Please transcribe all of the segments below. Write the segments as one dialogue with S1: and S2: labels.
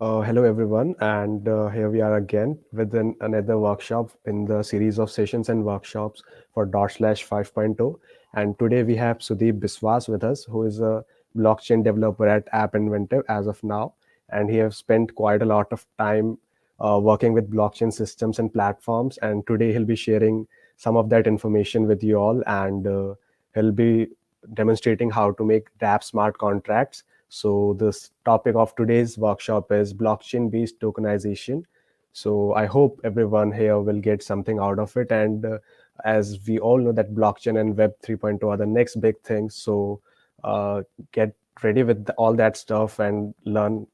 S1: Hello everyone, and here we are again with another workshop in the series of sessions and workshops for DotSlash 5.0. And today we have Sudeep Biswas with us, who is a blockchain developer at Appinventiv as of now, and he has spent quite a lot of time working with blockchain systems and platforms. And today he'll be sharing some of that information with you all, and he'll be demonstrating how to make Dapp Smart Contracts. So this topic of today's workshop is blockchain-based tokenization. So I hope everyone here will get something out of it. And as we all know that blockchain and Web 3.0 are the next big things. So get ready with all that stuff and learn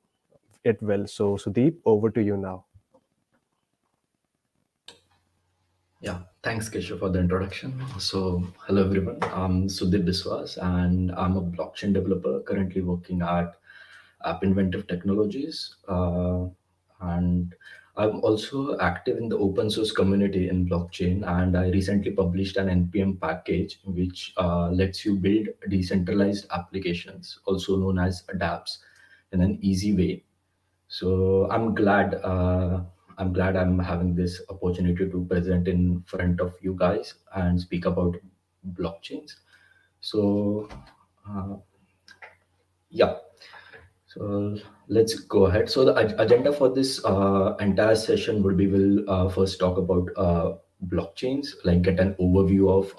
S1: it well. So Sudeep, over to you now.
S2: Yeah, thanks, Keshav, for the introduction. So, hello everyone. I'm Sudeep Biswas, and I'm a blockchain developer currently working at Appinventiv Technologies. And I'm also active in the open source community in blockchain. And I recently published an NPM package which lets you build decentralized applications, also known as dApps, in an easy way. So I'm glad I'm having this opportunity to present in front of you guys and speak about blockchains. So uh, yeah, so let's go ahead. So the agenda for this entire session would be we'll first talk about blockchains, like get an overview of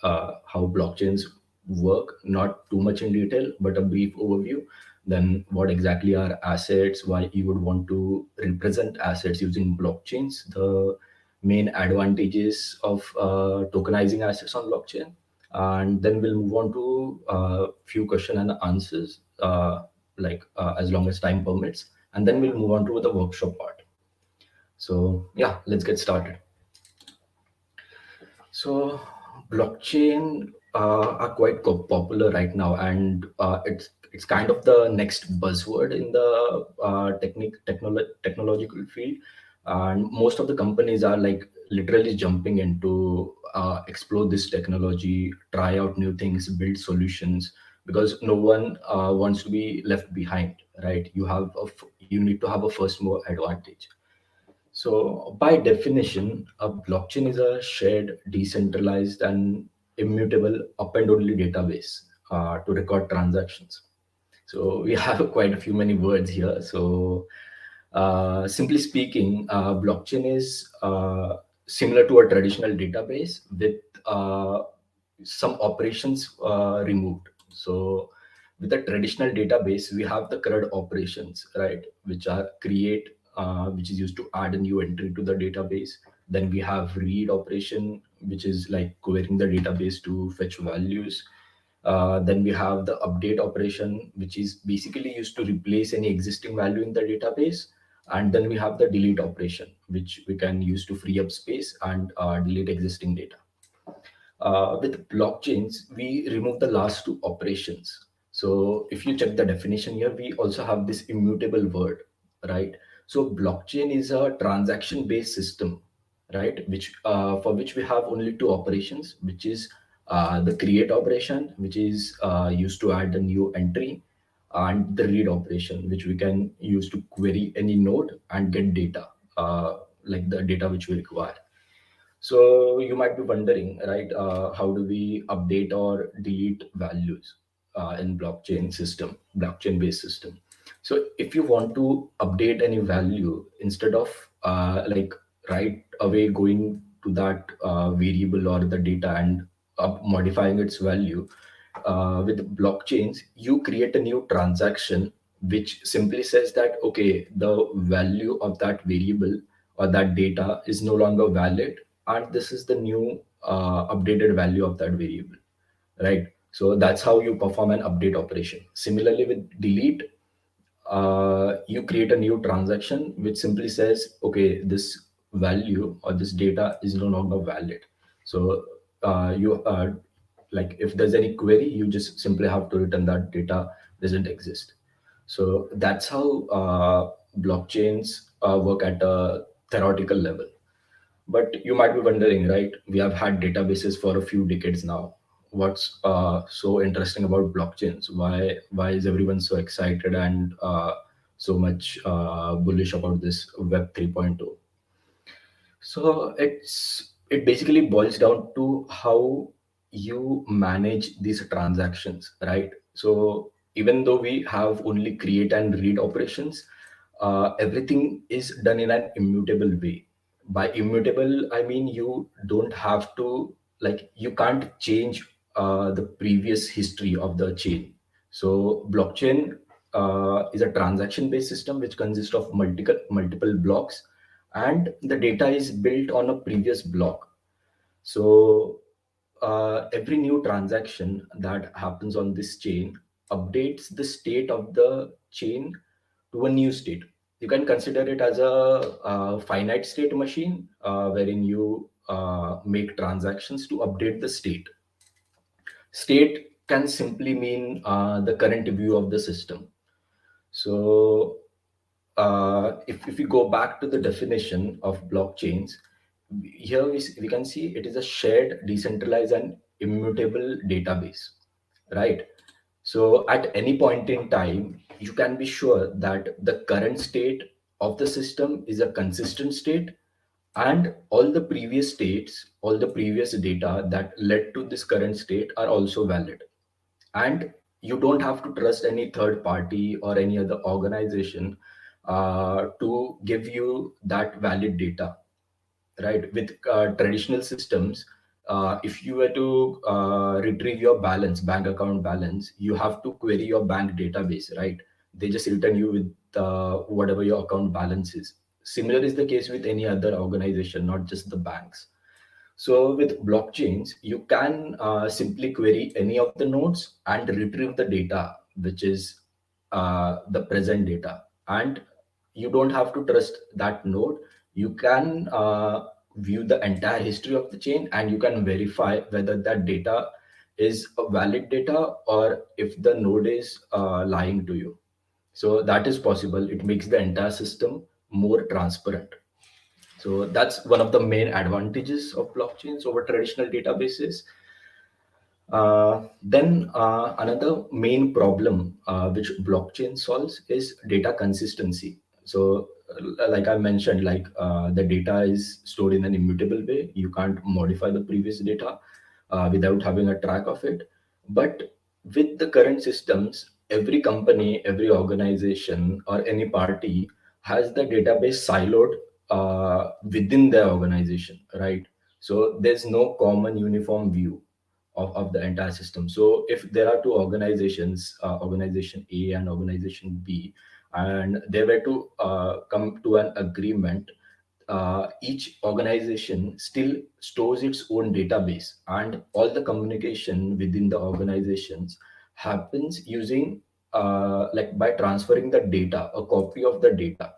S2: how blockchains work, not too much in detail, but a brief overview. Then what exactly are assets, why you would want to represent assets using blockchains, the main advantages of tokenizing assets on blockchain, and then we'll move on to a few question and answers, as long as time permits, and then we'll move on to the workshop part. So yeah, let's get started. So blockchain are quite popular right now, and it's kind of the next buzzword in the technological field, and most of the companies are like literally jumping into explore this technology, try out new things, build solutions, because no one wants to be left behind, right? You need to have a first mover advantage. So, by definition, a blockchain is a shared, decentralized, and immutable up and only database to record transactions. So, we have quite a few many words here. So, simply speaking, blockchain is similar to a traditional database with some operations removed. So, with a traditional database, we have the CRUD operations, right, which are create, which is used to add a new entry to the database. Then we have read operation, which is like querying the database to fetch values. Then we have the update operation, which is basically used to replace any existing value in the database. And then we have the delete operation, which we can use to free up space and delete existing data. With blockchains, we remove the last two operations. So if you check the definition here, we also have this immutable word, right? So blockchain is a transaction-based system, right? Which for which we have only two operations, which is the create operation, which is used to add a new entry, and the read operation, which we can use to query any node and get data, like the data which we require. So you might be wondering, right? How do we update or delete values in blockchain-based system? So if you want to update any value, instead of like right away going to that variable or the data and modifying its value, with blockchains, you create a new transaction which simply says that okay, the value of that variable or that data is no longer valid, and this is the new updated value of that variable, right? So that's how you perform an update operation. Similarly with delete, you create a new transaction which simply says okay, this value or this data is no longer valid. So you like if there's any query, you just simply have to return that data doesn't exist. So that's how blockchains work at a theoretical level. But you might be wondering, right? We have had databases for a few decades now. What's so interesting about blockchains? Why is everyone so excited and so much bullish about this Web 3.0. So it basically boils down to how you manage these transactions, right? So even though we have only create and read operations, everything is done in an immutable way. By immutable, I mean you don't have to, like, you can't change the previous history of the chain. So blockchain is a transaction-based system which consists of multiple blocks, and the data is built on a previous block. So every new transaction that happens on this chain updates the state of the chain to a new state. You can consider it as a finite state machine, wherein you make transactions to update the state. State can simply mean the current view of the system. So if we go back to the definition of blockchains, here we can see it is a shared, decentralized, and immutable database, right? So at any point in time, you can be sure that the current state of the system is a consistent state, and all the previous states, all the previous data that led to this current state are also valid. And you don't have to trust any third party or any other organization to give you that valid data, right? With traditional systems, if you were to retrieve your bank account balance, you have to query your bank database, right? They just return you with whatever your account balance is. Similar is the case with any other organization, not just the banks. So with blockchains, you can simply query any of the nodes and retrieve the data, which is the present data. And you don't have to trust that node. You can view the entire history of the chain, and you can verify whether that data is a valid data or if the node is lying to you. So that is possible. It makes the entire system more transparent. So that's one of the main advantages of blockchains over traditional databases. Then another main problem which blockchain solves is data consistency. So, like I mentioned, like the data is stored in an immutable way. You can't modify the previous data without having a track of it. But with the current systems, every company, every organization, or any party has the database siloed within their organization, right? So there's no common uniform view of the entire system. So if there are two organizations, organization A and organization B, and they were to come to an agreement, each organization still stores its own database, and all the communication within the organizations happens using like by transferring the data, a copy of the data,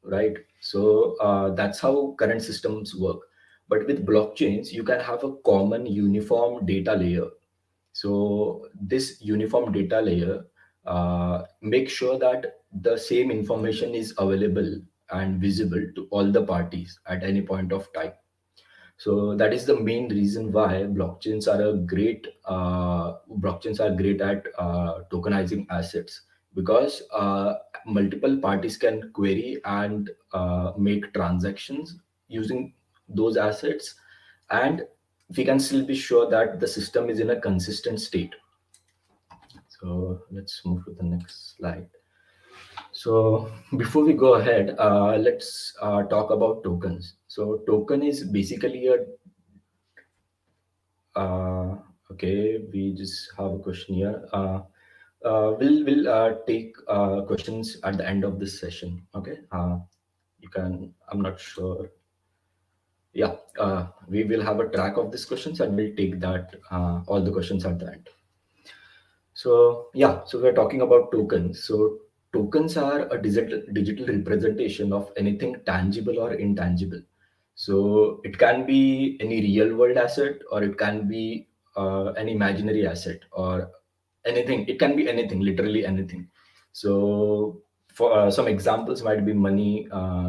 S2: right? So that's how current systems work. But with blockchains, you can have a common uniform data layer. So this uniform data layer makes sure that the same information is available and visible to all the parties at any point of time. So that is the main reason why blockchains are great at tokenizing assets, because multiple parties can query and make transactions using those assets, and we can still be sure that the system is in a consistent state. So let's move to the next slide. So before we go ahead, let's talk about tokens. So token is basically a Uh, okay, we just have a question here. We'll take questions at the end of this session. Okay. You can. I'm not sure. Yeah. We will have a track of these questions, and we'll take that all the questions at the end. So yeah, so we're talking about tokens. So tokens are a digital representation of anything tangible or intangible. So it can be any real world asset, or it can be an imaginary asset, or anything. It can be anything, literally anything. So for some examples might be money,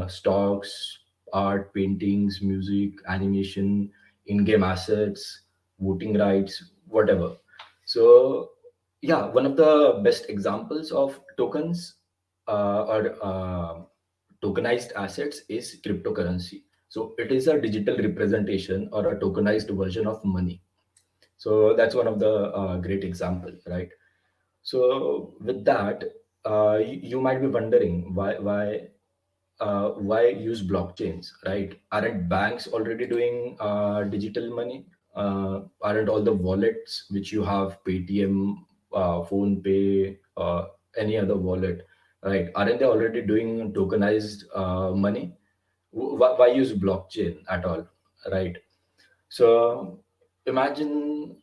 S2: stocks, art, paintings, music, animation, in-game assets, voting rights, whatever. So yeah, one of the best examples of tokens or tokenized assets is cryptocurrency. So it is a digital representation or a tokenized version of money. So that's one of the great example, right? So with that, you might be wondering why use blockchains, right? Aren't banks already doing digital money? Aren't all the wallets which you have, Paytm, Phone Pay, any other wallet, right? Aren't they already doing tokenized money? Why use blockchain at all, right? So imagine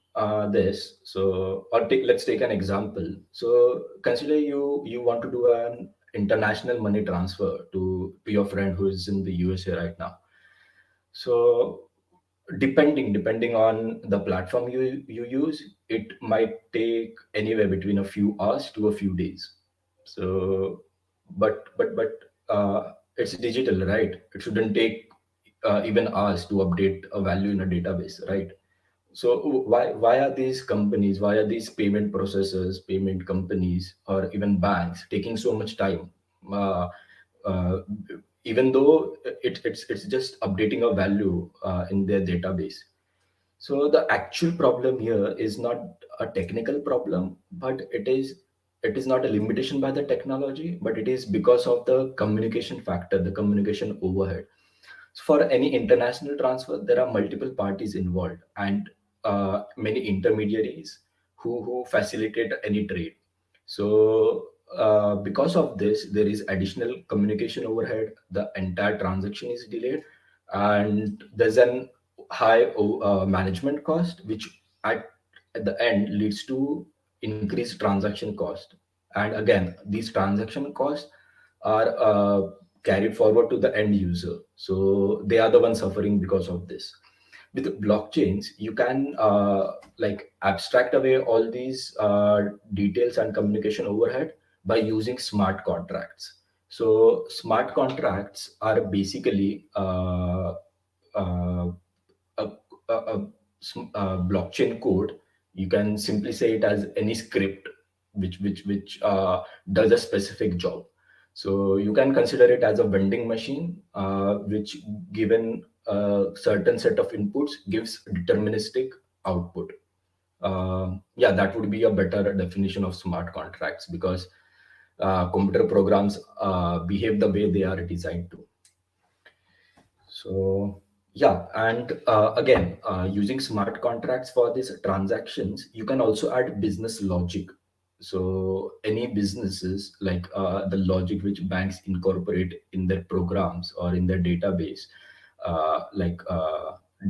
S2: this. So, let's take an example. So consider you want to do an international money transfer to your friend who is in the USA right now. So depending on the platform you use, it might take anywhere between a few hours to a few days. So, but it's digital, right? It shouldn't take even hours to update a value in a database, right? So why are these companies, why are these payment processors, payment companies, or even banks taking so much time? Uh, uh, Even though it's just updating a value in their database. So the actual problem here is not a technical problem, but it is not a limitation by the technology, but it is because of the communication factor, the communication overhead. So for any international transfer, there are multiple parties involved and many intermediaries who facilitate any trade. So because of this, there is additional communication overhead. The entire transaction is delayed, and there's an high management cost, which at the end leads to increased transaction cost. And again, these transaction costs are carried forward to the end user. So they are the ones suffering because of this. With blockchains, you can like abstract away all these details and communication overhead by using smart contracts. So smart contracts are basically uh, a, a blockchain code. You can simply say it as any script which does a specific job. So you can consider it as a vending machine, which, given a certain set of inputs, gives deterministic output. Yeah, that would be a better definition of smart contracts, because computer programs behave the way they are designed to. So yeah, and again, using smart contracts for these transactions, you can also add business logic. So any businesses, like the logic which banks incorporate in their programs or in their database, like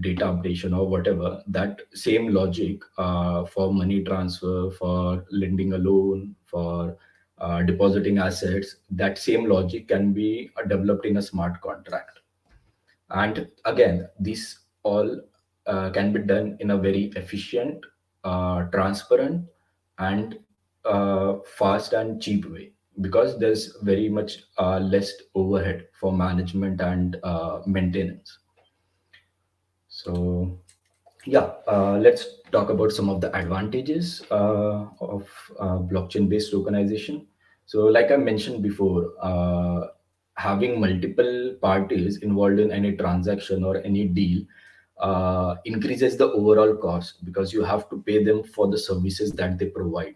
S2: data updation or whatever, that same logic for money transfer, for lending a loan, for depositing assets, that same logic can be developed in a smart contract. And again, this all can be done in a very efficient, transparent, and fast and cheap way, because there's very much less overhead for management and maintenance. So yeah, let's talk about some of the advantages of blockchain-based tokenization. So, like I mentioned before, having multiple parties involved in any transaction or any deal increases the overall cost, because you have to pay them for the services that they provide.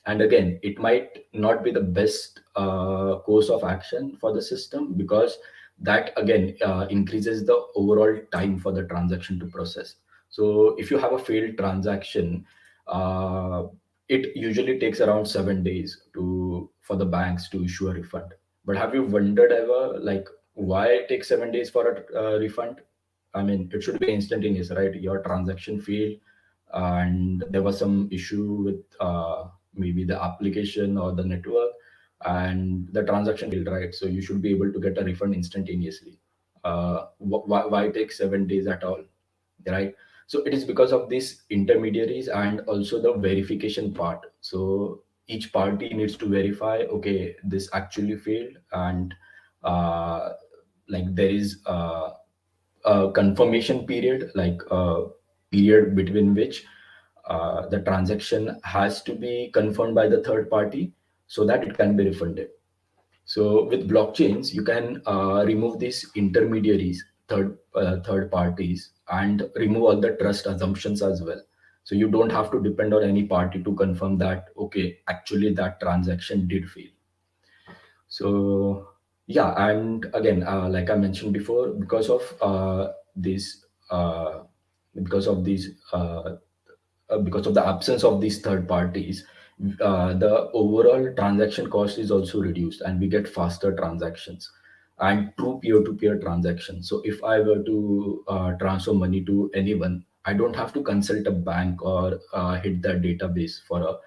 S2: And again, it might not be the best course of action for the system, because that again increases the overall time for the transaction to process. So if you have a failed transaction, uh, it usually takes around 7 days to for the banks to issue a refund. But have you wondered ever, like, why it takes 7 days for a refund? I mean, it should be instantaneous, right? Your transaction failed, and there was some issue with maybe the application or the network, and the transaction failed, right? So you should be able to get a refund instantaneously. Why take 7 days at all, right? So it is because of these intermediaries and also the verification part. So each party needs to verify, okay, this actually failed, and uh, like there is a confirmation period, like a period between which the transaction has to be confirmed by the third party, so that it can be refunded. So with blockchains, you can remove these intermediaries, third parties, and remove all the trust assumptions as well. So you don't have to depend on any party to confirm that okay, actually that transaction did fail. So yeah, and again, like I mentioned before, these uh, because of these because of the absence of these third parties, the overall transaction cost is also reduced, and we get faster transactions and true peer-to-peer transactions. So if I were to transfer money to anyone, I don't have to consult a bank or hit the database for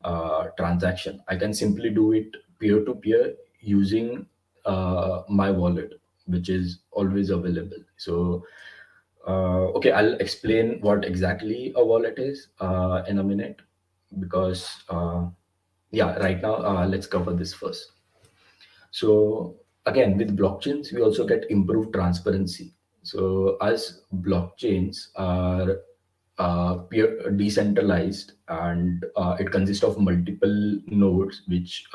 S2: a transaction. I can simply do it peer-to-peer using my wallet, which is always available. So okay, I'll explain what exactly a wallet is in a minute, because yeah, right now let's cover this first. So again, with blockchains, we also get improved transparency. So as blockchains are decentralized, and it consists of multiple nodes which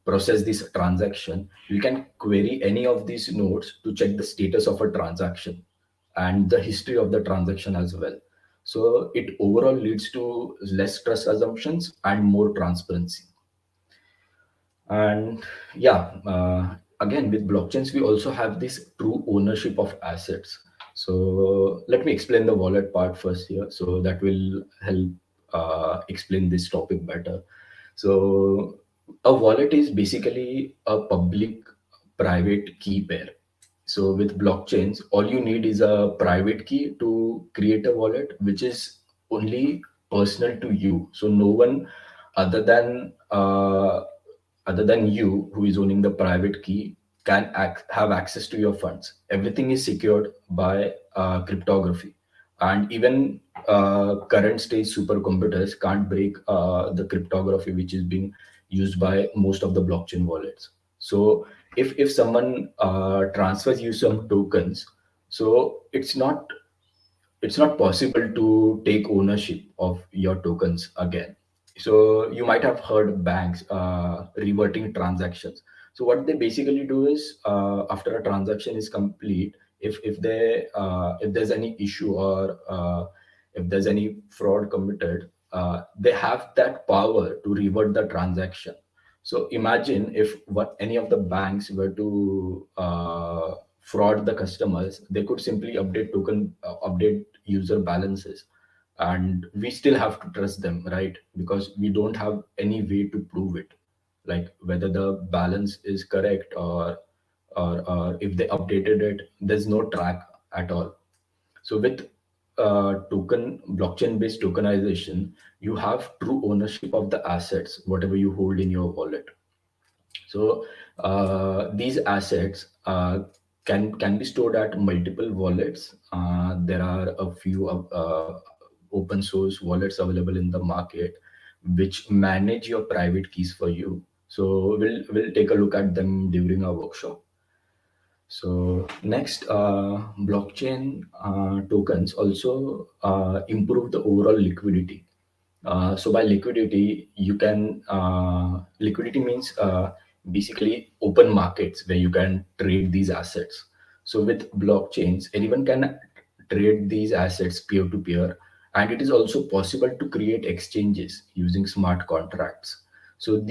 S2: process this transaction, we can query any of these nodes to check the status of a transaction and the history of the transaction as well. So it overall leads to less trust assumptions and more transparency. And yeah, again, with blockchains, we also have this true ownership of assets. So let me explain the wallet part first here. So that will help explain this topic better. So a wallet is basically a public private key pair. So with blockchains, all you need is a private key to create a wallet, which is only personal to you. So no one other than you, who is owning the private key, can have access to your funds. Everything is secured by cryptography, and even current stage supercomputers can't break the cryptography which is being used by most of the blockchain wallets. So if someone transfers you some tokens, so it's not possible to take ownership of your tokens again. So you might have heard banks reverting transactions. So what they basically do is, after a transaction is complete, if there's any issue, or if there's any fraud committed, they have that power to revert the transaction. So imagine if what any of the banks were to fraud the customers, they could simply update user balances, and we still have to trust them, right? Because we don't have any way to prove it, like whether the balance is correct, or if they updated it, there's no track at all. So with token blockchain based tokenization, you have true ownership of the assets whatever you hold in your wallet. So these assets can be stored at multiple wallets. There are a few open source wallets available in the market which manage your private keys for you. So we'll take a look at them during our workshop. So next, blockchain tokens also improve the overall liquidity. So by liquidity, liquidity means basically open markets where you can trade these assets. So with blockchains, anyone can trade these assets peer to peer, and it is also possible to create exchanges using smart contracts. So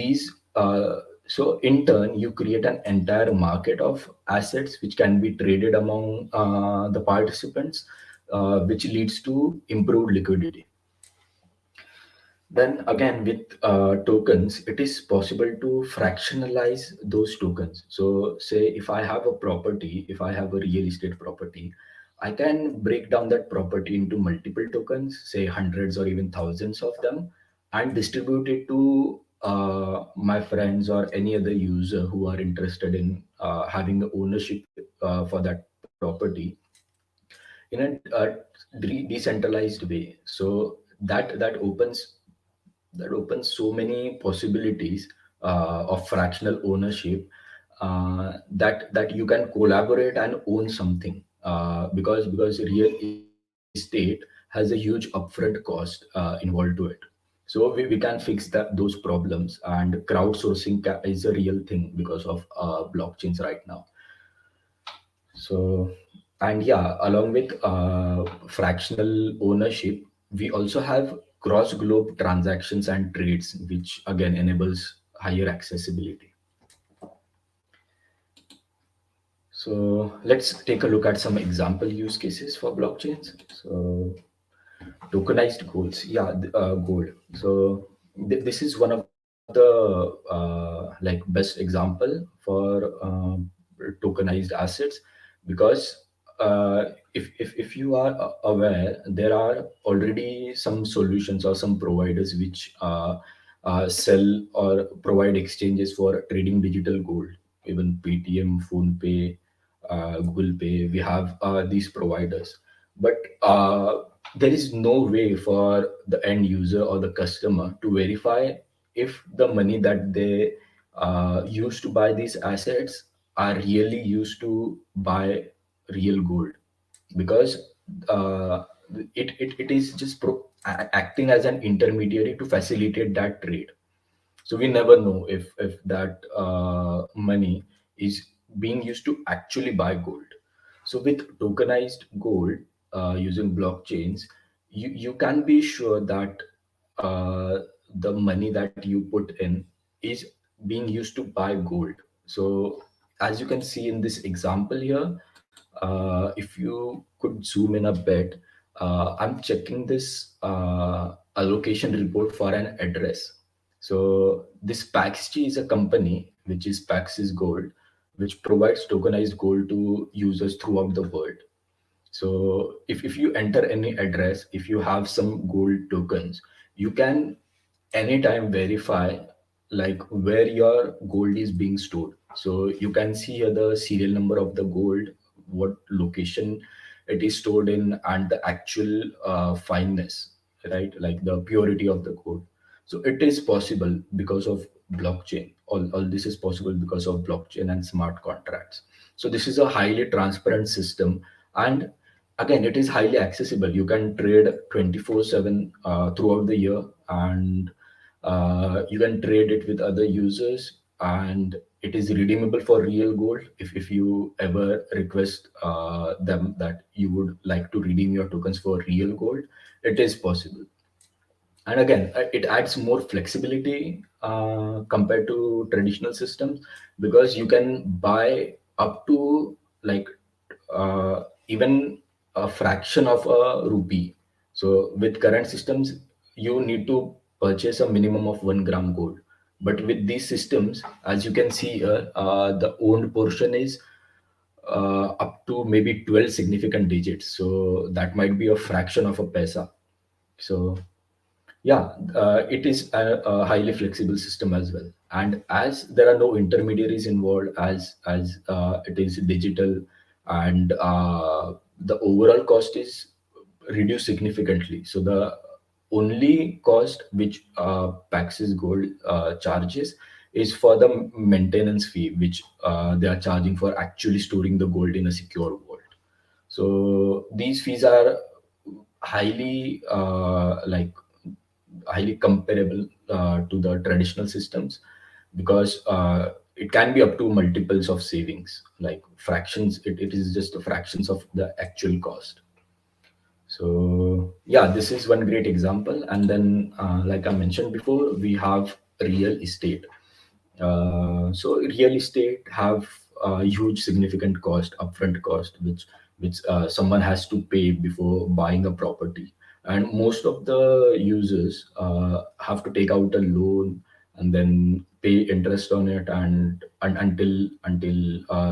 S2: so in turn, you create an entire market of assets which can be traded among the participants, which leads to improved liquidity. Then again, with tokens, it is possible to fractionalize those tokens. So, say if I have a property, if I have a real estate property, I can break down that property into multiple tokens, say hundreds or even thousands of them, and distribute it to my friends or any other user who are interested in having the ownership for that property in a decentralized way. So that opens so many possibilities of fractional ownership, that you can collaborate and own something, because real estate has a huge upfront cost involved to it. So we can fix those problems, and crowdsourcing is a real thing because of blockchains right now. So, and yeah, along with fractional ownership, we also have cross globe transactions and trades, which again enables higher accessibility. So let's take a look at some example use cases for blockchains. So tokenized goals, yeah, gold. So this is one of the like best example for tokenized assets, because if you are aware, there are already some solutions or some providers which sell or provide exchanges for trading digital gold. Even Paytm, PhonePe, Google Pay, we have these providers. But there is no way for the end user or the customer to verify if the money that they use to buy these assets are really used to buy real gold, because uh, it is just acting as an intermediary to facilitate that trade. So we never know if that money is being used to actually buy gold. So with tokenized gold, using blockchains, you can be sure that uh, the money that you put in is being used to buy gold. So as you can see in this example here, if you could zoom in a bit, I'm checking this allocation report for an address. So this Paxg is a company which is Pax's Gold, which provides tokenized gold to users throughout the world. So if you enter any address, if you have some gold tokens, you can anytime verify like where your gold is being stored. So you can see here the serial number of the gold, what location it is stored in, and the actual fineness, right? Like the purity of the gold. So it is possible because of blockchain. All this is possible because of blockchain and smart contracts. So this is a highly transparent system, and again it is highly accessible. You can trade 24/7 throughout the year, and you can trade it with other users, and it is redeemable for real gold. If you ever request them that you would like to redeem your tokens for real gold, it is possible. And again, it adds more flexibility compared to traditional systems, because you can buy up to like even a fraction of a rupee. So with current systems, you need to purchase a minimum of 1 gram gold. But with these systems, as you can see here, the owned portion is up to maybe 12 significant digits. So that might be a fraction of a paisa. So yeah, it is a highly flexible system as well. And as there are no intermediaries involved, as it is digital, and the overall cost is reduced significantly. So the only cost which Pax's Gold charges is for the maintenance fee, which they are charging for actually storing the gold in a secure vault. So these fees are highly highly comparable to the traditional systems, because it can be up to multiples of savings, like fractions. It is just the fractions of the actual cost. So yeah, this is one great example. And then like I mentioned before, we have real estate. So real estate have a huge significant cost, upfront cost, which someone has to pay before buying a property. And most of the users have to take out a loan and then pay interest on it, and until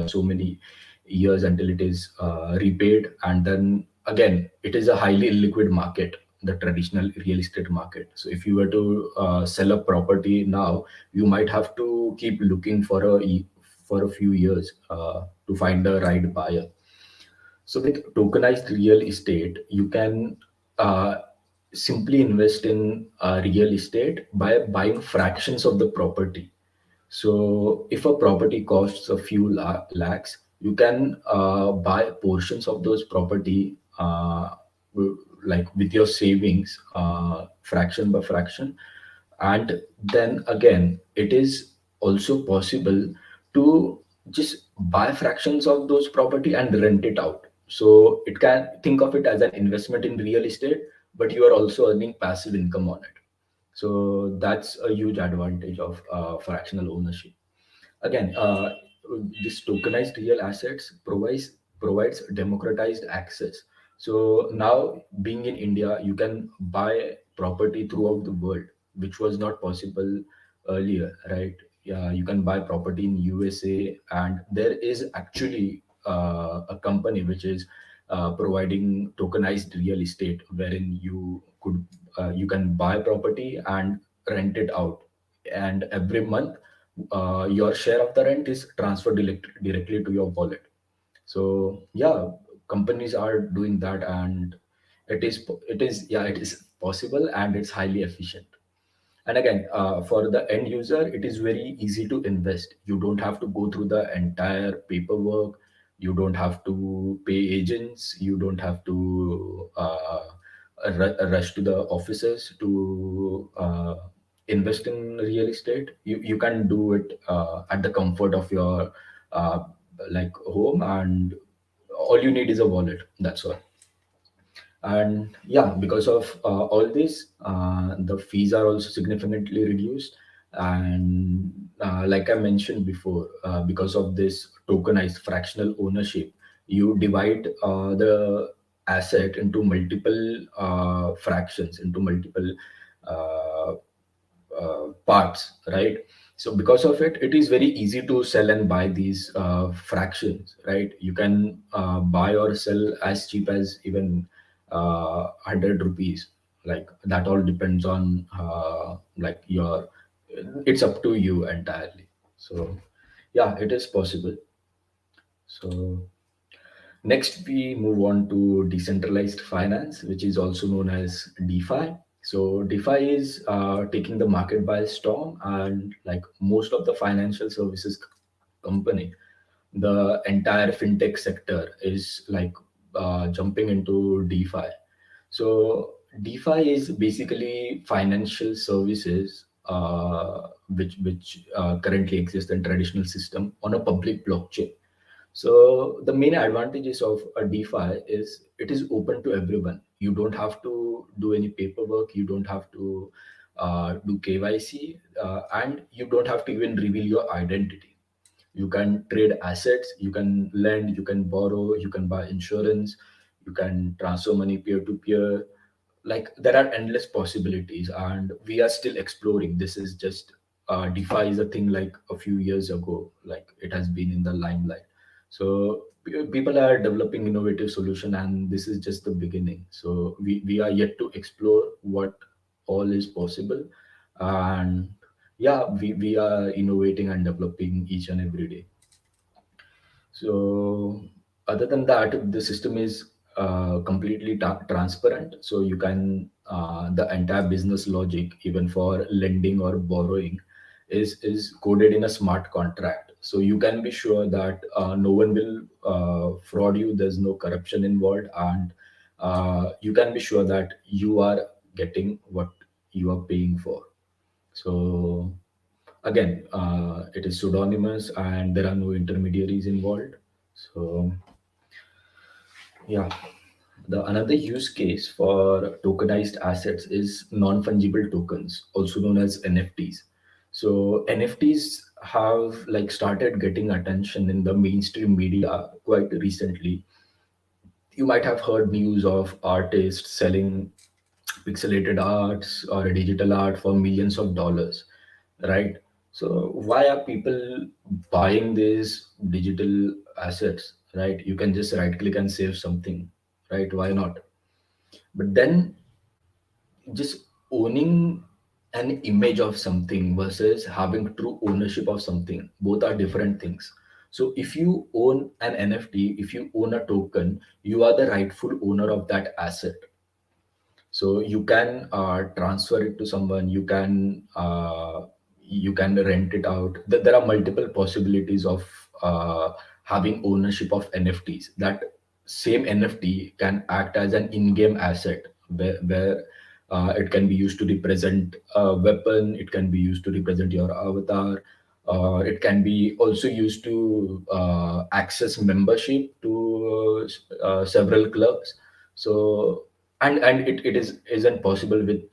S2: so many years until it is repaid. And then again, it is a highly illiquid market, the traditional real estate market. So if you were to sell a property now, you might have to keep looking for for a few years to find the right buyer. So with tokenized real estate, you can uh, simply invest in real estate by buying fractions of the property. So if a property costs a few lakhs, you can buy portions of those property, like with your savings, fraction by fraction. And then again, it is also possible to just buy fractions of those property and rent it out. So it can think of it as an investment in real estate, but you are also earning passive income on it. So that's a huge advantage of fractional ownership. Again, this tokenized real assets provides democratized access. So now, being in India, you can buy property throughout the world, which was not possible earlier, right? Yeah, you can buy property in USA, and there is actually a company which is providing tokenized real estate, wherein you can buy property and rent it out, and every month your share of the rent is transferred directly to your wallet. So yeah, companies are doing that, and it is possible, and it's highly efficient. And again, for the end user, it is very easy to invest. You don't have to go through the entire paperwork. You don't have to pay agents. You don't have to rush to the offices to invest in real estate. You can do it at the comfort of your uh, like home, and all you need is a wallet. That's all. And yeah, because of all this, the fees are also significantly reduced. And like I mentioned before, because of this tokenized fractional ownership, you divide the asset into multiple fractions, into multiple uh, parts, right? So because of it, it is very easy to sell and buy these fractions, right? You can buy or sell as cheap as even 100 rupees. Like that all depends on like your, it's up to you entirely. So yeah, it is possible. So next, we move on to decentralized finance, which is also known as DeFi. So DeFi is taking the market by storm, and like most of the financial services company, the entire fintech sector is like jumping into DeFi. So DeFi is basically financial services which currently exist in traditional system on a public blockchain. So the main advantages of a DeFi is it is open to everyone. You don't have to do any paperwork. You don't have to do KYC, and you don't have to even reveal your identity. You can trade assets, you can lend, you can borrow, you can buy insurance, you can transfer money peer to peer. Like there are endless possibilities, and we are still exploring. This is just DeFi is a thing like a few years ago, like it has been in the limelight. So people are developing innovative solution, and this is just the beginning. So we are yet to explore what all is possible. And yeah, we are innovating and developing each and every day. So other than that, the system is completely transparent. So you can the entire business logic, even for lending or borrowing, is coded in a smart contract. So you can be sure that no one will fraud you. There's no corruption involved, and you can be sure that you are getting what you are paying for. So again, it is pseudonymous, and there are no intermediaries involved. So yeah, the another use case for tokenized assets is non-fungible tokens, also known as NFTs. So NFTs have like started getting attention in the mainstream media quite recently. You might have heard news of artists selling pixelated arts or digital art for millions of dollars, right? So why are people buying these digital assets, right? You can just right click and save something, right? Why not? But then just owning an image of something versus having true ownership of something, both are different things. So if you own an NFT, if you own a token, you are the rightful owner of that asset. So you can transfer it to someone. You can rent it out. There are multiple possibilities of having ownership of NFTs. That same NFT can act as an in-game asset where it can be used to represent a weapon, it can be used to represent your avatar, it can be also used to access membership to several clubs. So and it isn't possible with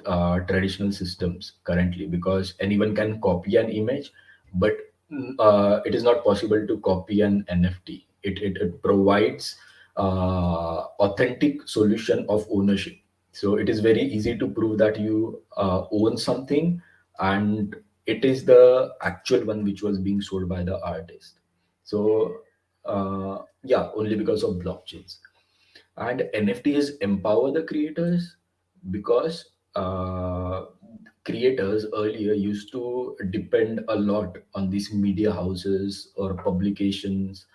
S2: traditional systems currently, because anyone can copy an image, but it is not possible to copy an NFT. It provides authentic solution of ownership. So it is very easy to prove that you own something, and it is the actual one which was being sold by the artist. So yeah, only because of blockchains. And NFTs empower the creators because creators earlier used to depend a lot on these media houses or publications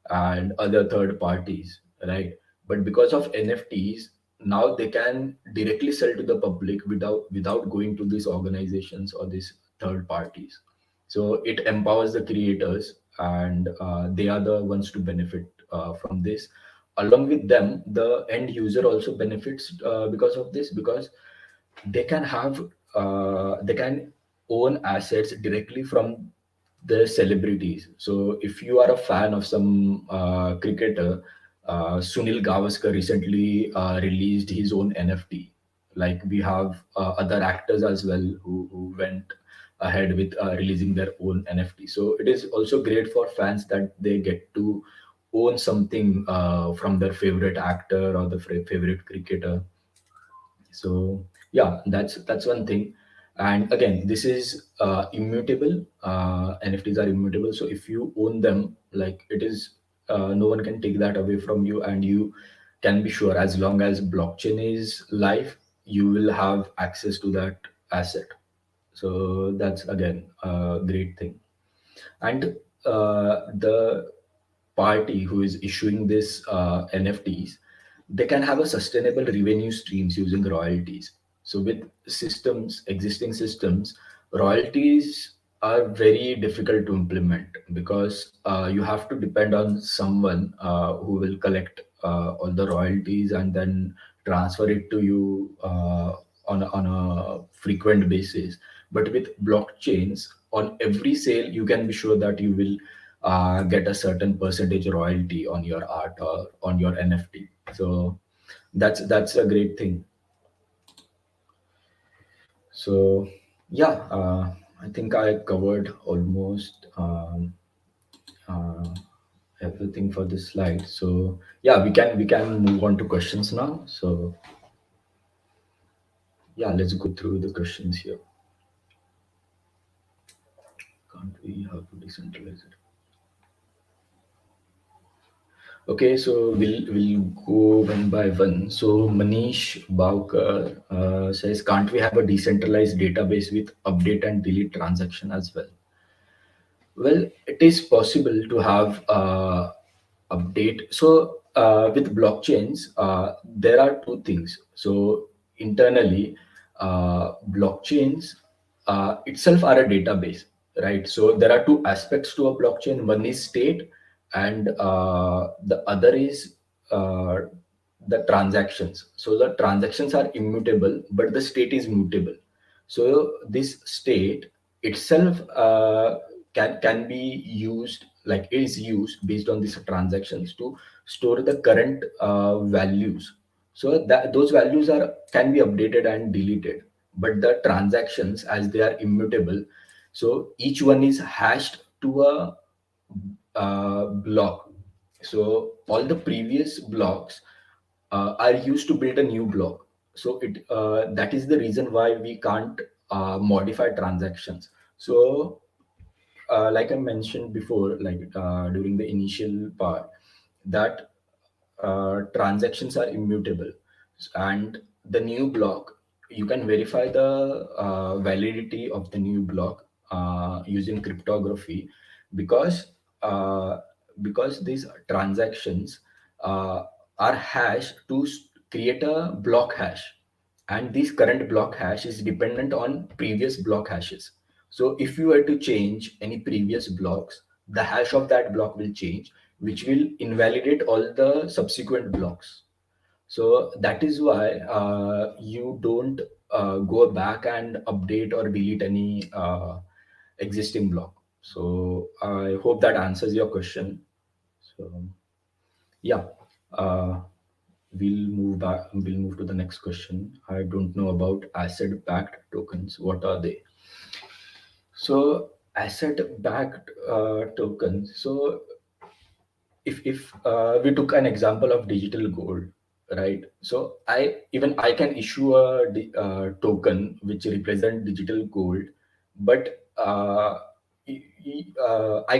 S2: and other third parties, right? But because of NFTs, now they can directly sell to the public without going to these organizations or these third parties. So it empowers the creators, and they are the ones to benefit from this. Along with them, the end user also benefits because of this, because they can have they can own assets directly from the celebrities. So if you are a fan of some cricketer, Sunil Gavaskar recently released his own NFT. Like we have other actors as well who went ahead with releasing their own NFT. So it is also great for fans that they get to own something from their favorite actor or the favorite cricketer. So yeah, that's one thing. And again, this is immutable. NFTs are immutable, so if you own them, like it is, no one can take that away from you, and you can be sure as long as blockchain is live, you will have access to that asset. So that's again a great thing. And the party who is issuing this NFTs, they can have a sustainable revenue streams using royalties. So with existing systems, royalties are very difficult to implement, because you have to depend on someone who will collect all the royalties and then transfer it to you on a frequent basis. But with blockchains, on every sale, you can be sure that you will get a certain percentage royalty on your art or on your NFT. So that's a great thing. So yeah, I think I covered almost uh, everything for this slide. So yeah, we can move on to questions now. So yeah, let's go through the questions here. Can't we have to decentralize it? Okay, so we'll go one by one. So Manish Bhavkar says, can't we have a decentralized database with update and delete transaction as well? Well, it is possible to have update. So with blockchains, there are two things. So internally, blockchains itself are a database, right? So there are two aspects to a blockchain. One is state, and the other is uh, the transactions. So the transactions are immutable, but the state is mutable. So this state itself can be used, like is used based on these transactions to store the current values. So that those values are can be updated and deleted, but the transactions, as they are immutable, so each one is hashed to a block. So all the previous blocks are used to build a new block. So it that is the reason why we can't modify transactions. So like I mentioned before, like during the initial part, that transactions are immutable, and the new block, you can verify the validity of the new block using cryptography, because uh, because these transactions uh, are hashed to create a block hash, and this current block hash is dependent on previous block hashes. So if you were to change any previous blocks, the hash of that block will change, which will invalidate all the subsequent blocks. So that is why you don't go back and update or delete any existing block. So I hope that answers your question. So yeah, uh, we'll move to the next question. I don't know about asset backed tokens. What are they? So asset backed tokens. So if we took an example of digital gold, right? So I can issue a token which represent digital gold, but I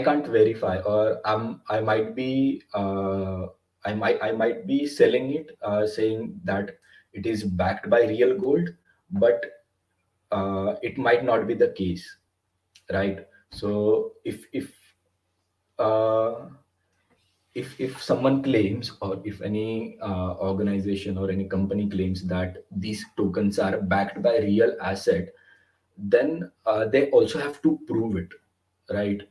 S2: can't verify, or I might be I might be selling it, saying that it is backed by real gold, but it might not be the case, right? So uh, if someone claims, or if any organization or any company claims that these tokens are backed by real asset, then they also have to prove it, right?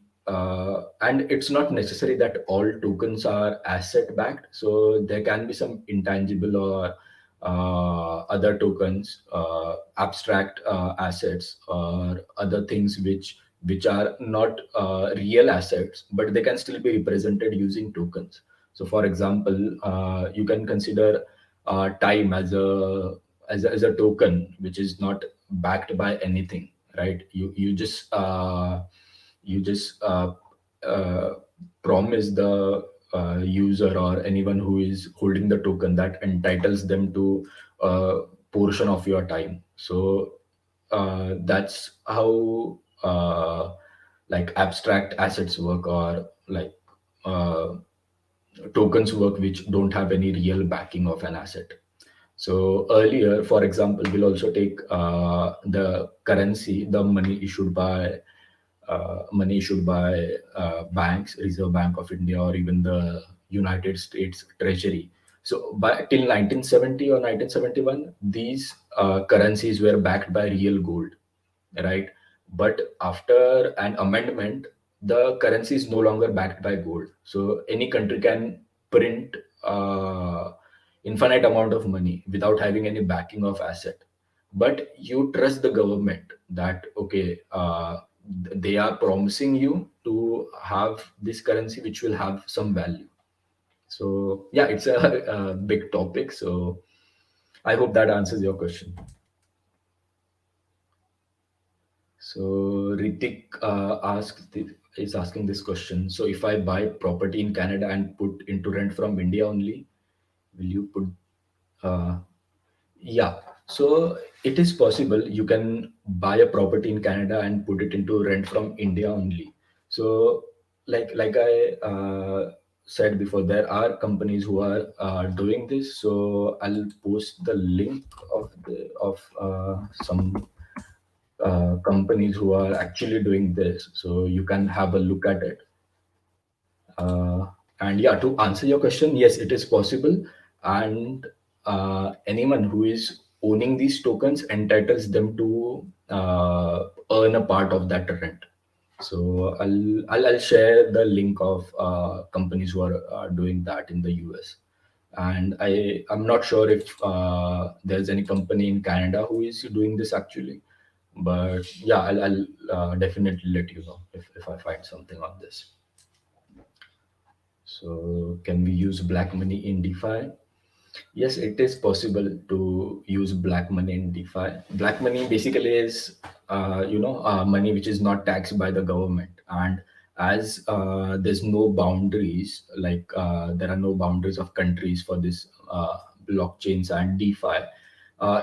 S2: And it's not necessary that all tokens are asset backed. So there can be some intangible or other tokens, abstract assets, or other things which are not real assets, but they can still be represented using tokens. So for example, you can consider time as a token which is not backed by anything, right? You just uh, promise the user or anyone who is holding the token that entitles them to a portion of your time. So that's how like abstract assets work, or like uh, tokens work which don't have any real backing of an asset. So earlier, for example, we'll also take the currency, the money issued by banks, Reserve Bank of India, or even the United States Treasury. So by till 1970 or 1971, these currencies were backed by real gold, right? But after an amendment, the currency is no longer backed by gold. So any country can print infinite amount of money without having any backing of asset. But you trust the government that okay, they are promising you to have this currency which will have some value. So yeah, it's a big topic. So I hope that answers your question. So Ritik is asking this question. So if I buy property in Canada and put into rent from India only, will you put? Uh, yeah. So it is possible. You can buy a property in Canada and put it into rent from India only. So like I said before, there are companies who are doing this. So I'll post the link of some companies who are actually doing this, so you can have a look at it. And yeah, to answer your question, yes, it is possible. And anyone who is owning these tokens entitles them to earn a part of that rent. So I'll share the link of companies who are doing that in the US. And I'm not sure if there's any company in Canada who is doing this actually, but yeah, I'll definitely let you know if I find something on this. So can we use black money in DeFi? Yes, it is possible to use black money in DeFi. Black money basically is, money which is not taxed by the government. And as there's no boundaries, like there are no boundaries of countries for this blockchains and DeFi,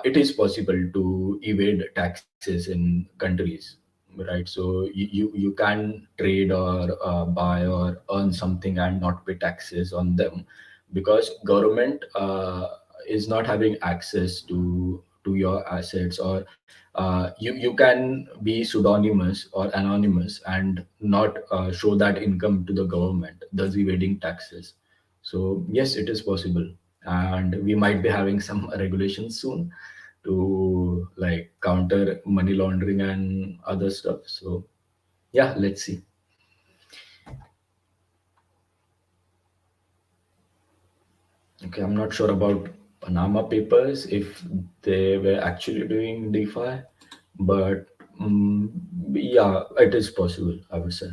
S2: it is possible to evade taxes in countries, right? So you can trade or buy or earn something and not pay taxes on them, because government is not having access to your assets, or you can be pseudonymous or anonymous and not show that income to the government, thus evading taxes. So yes, it is possible, and we might be having some regulations soon to like counter money laundering and other stuff. So yeah, let's see. Okay, I'm not sure about Panama Papers if they were actually doing DeFi, but mm yeah, it is possible, I would say.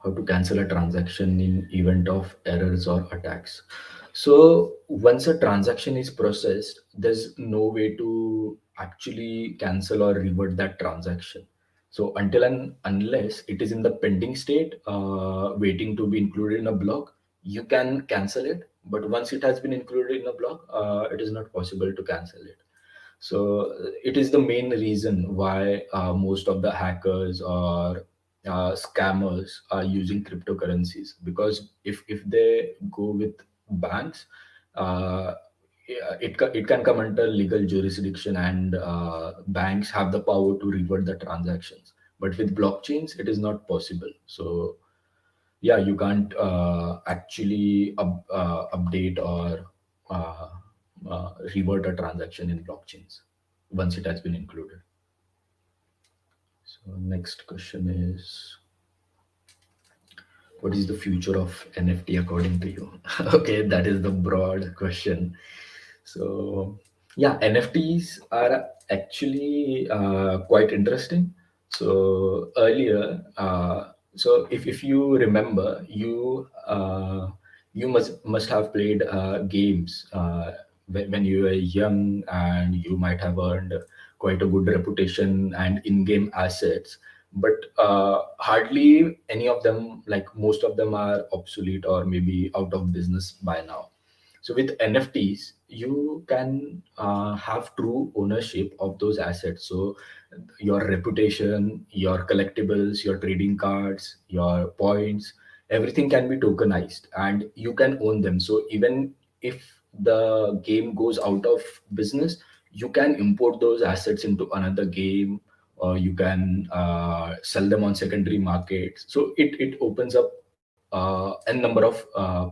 S2: How to cancel a transaction in event of errors or attacks. So once a transaction is processed, there's no way to actually cancel or revert that transaction. So until and unless it is in the pending state, waiting to be included in a block, you can cancel it. But once it has been included in a block, it is not possible to cancel it. So it is the main reason why most of the hackers or scammers are using cryptocurrencies, because if they go with banks, uh, yeah, it can come under legal jurisdiction, and banks have the power to revert the transactions. But with blockchains, it is not possible. So yeah, you can't actually update or uh, revert a transaction in blockchains once it has been included. So next question is, what is the future of NFT according to you? Okay, that is the broad question. So yeah, NFTs are actually quite interesting. So earlier, if you remember, you must have played games when you were young, and you might have earned quite a good reputation and in-game assets. But hardly any of them, like most of them, are obsolete or maybe out of business by now. So with NFTs, you can have true ownership of those assets. So your reputation, your collectibles, your trading cards, your points, everything can be tokenized and you can own them. So even if the game goes out of business, you can import those assets into another game, or you can sell them on secondary markets. So it opens up n number of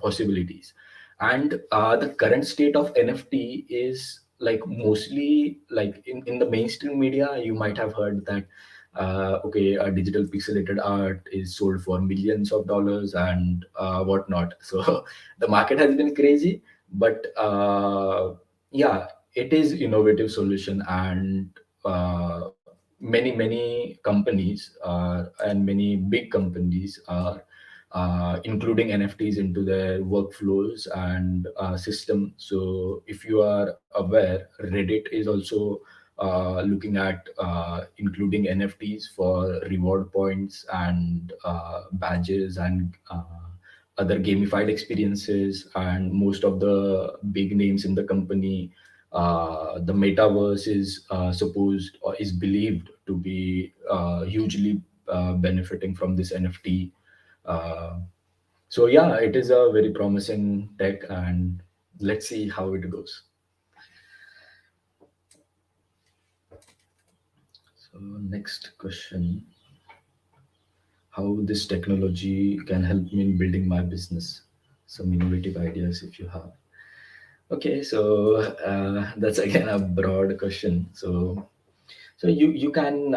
S2: possibilities. And the current state of NFT is like mostly like in the mainstream media, you might have heard that okay, a digital pixelated art is sold for millions of dollars and whatnot. So the market has been crazy, but yeah, it is innovative solution. And many companies and many big companies are including NFTs into their workflows and system. So if you are aware, Reddit is also looking at including NFTs for reward points and badges and other gamified experiences. And most of the big names in the company, the metaverse is supposed or is believed to be hugely benefiting from this NFT. uh, so yeah, it is a very promising tech, and let's see how it goes. So next question: how this technology can help me in building my business? Some innovative ideas if you have. Okay, so that's again a broad question. So you can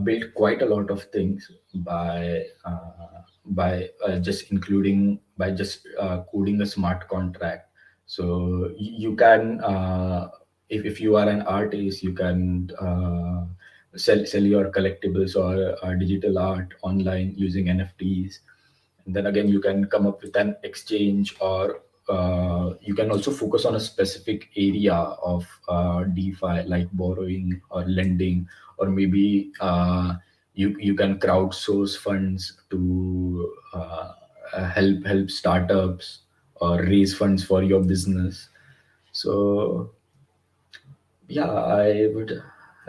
S2: build quite a lot of things by just including by just coding a smart contract. So you can if you are an artist, you can sell your collectibles or digital art online using NFTs. And then again, you can come up with an exchange, or you can also focus on a specific area of DeFi, like borrowing or lending, or maybe you can crowdsource funds to help startups or raise funds for your business. So yeah,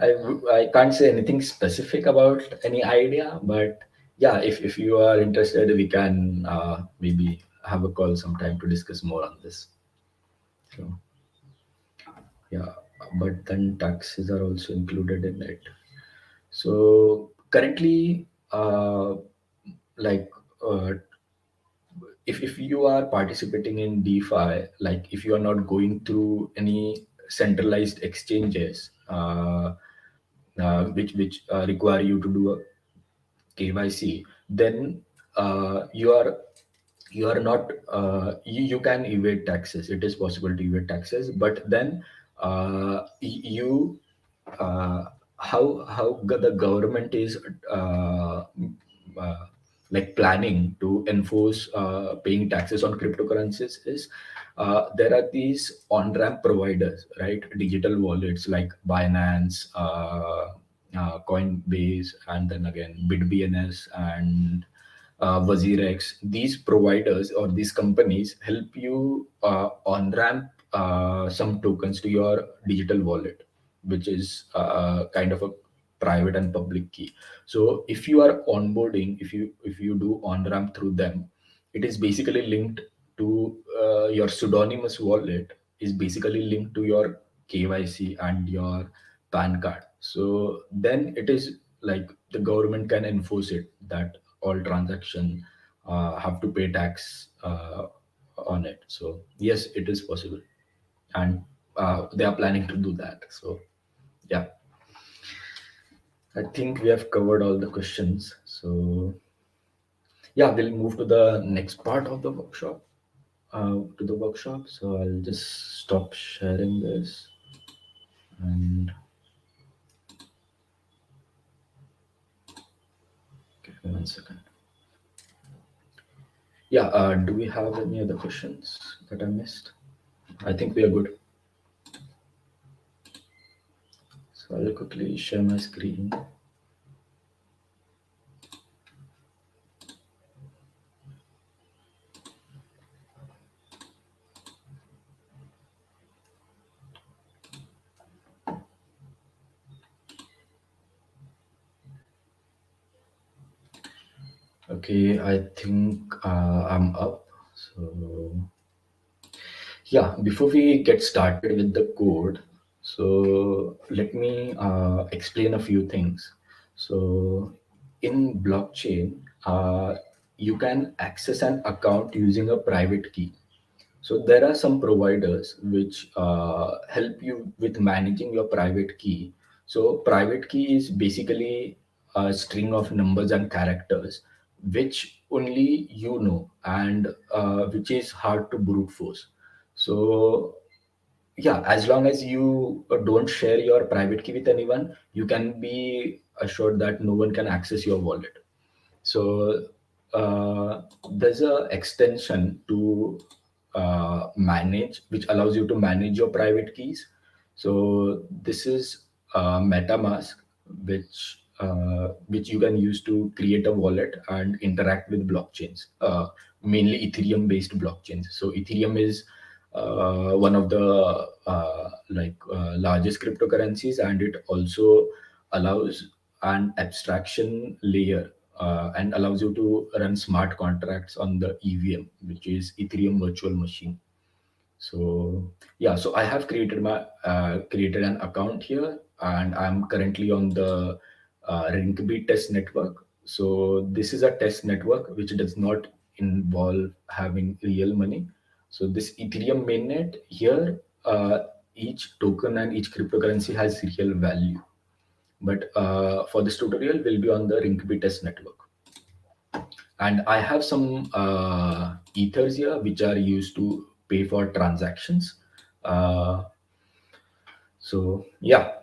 S2: I can't say anything specific about any idea, but yeah, if you are interested, we can maybe have a call sometime to discuss more on this. So yeah, but then taxes are also included in it. So currently, like uh, if you are participating in DeFi, like if you are not going through any centralized exchanges, which require you to do a KYC, then you are you are not you can evade taxes. It is possible to evade taxes, but then you uh, how the government is uh, uh, like planning to enforce paying taxes on cryptocurrencies is there are these on-ramp providers, right? Digital wallets like Binance, Coinbase, and then again BitBNS and WazirX. These providers or these companies help you on ramp some tokens to your digital wallet, which is kind of a private and public key. So if you are onboarding, if you do on ramp through them, it is basically linked to your pseudonymous wallet is basically linked to your KYC and your PAN card. So then it is like the government can enforce it that all transaction have to pay tax on it. So yes, it is possible, and they are planning to do that. So yeah, I think we have covered all the questions. So yeah, we'll move to the next part of the workshop. So I'll just stop sharing this and give me 1 second. Yeah, do we have any other questions that I missed? I think we are good. So I'll quickly share my screen. Okay, I think I'm up. So yeah, before we get started with the code, so let me explain a few things. So in blockchain, you can access an account using a private key. So there are some providers which help you with managing your private key. So private key is basically a string of numbers and characters which only you know, and which is hard to brute force. So yeah, as long as you don't share your private key with anyone, you can be assured that no one can access your wallet. So there's a extension to manage, which allows you to manage your private keys. So this is MetaMask, which you can use to create a wallet and interact with blockchains, mainly Ethereum-based blockchains. So Ethereum is one of the largest cryptocurrencies, and it also allows an abstraction layer and allows you to run smart contracts on the EVM, which is Ethereum Virtual Machine. So yeah, so I have created an account here, and I'm currently on the Rinkeby test network. So this is a test network which does not involve having real money. So this Ethereum mainnet here, each token and each cryptocurrency has real value. But for this tutorial, we'll be on the Rinkeby test network. And I have some ethers here which are used to pay for transactions. Uh, so yeah,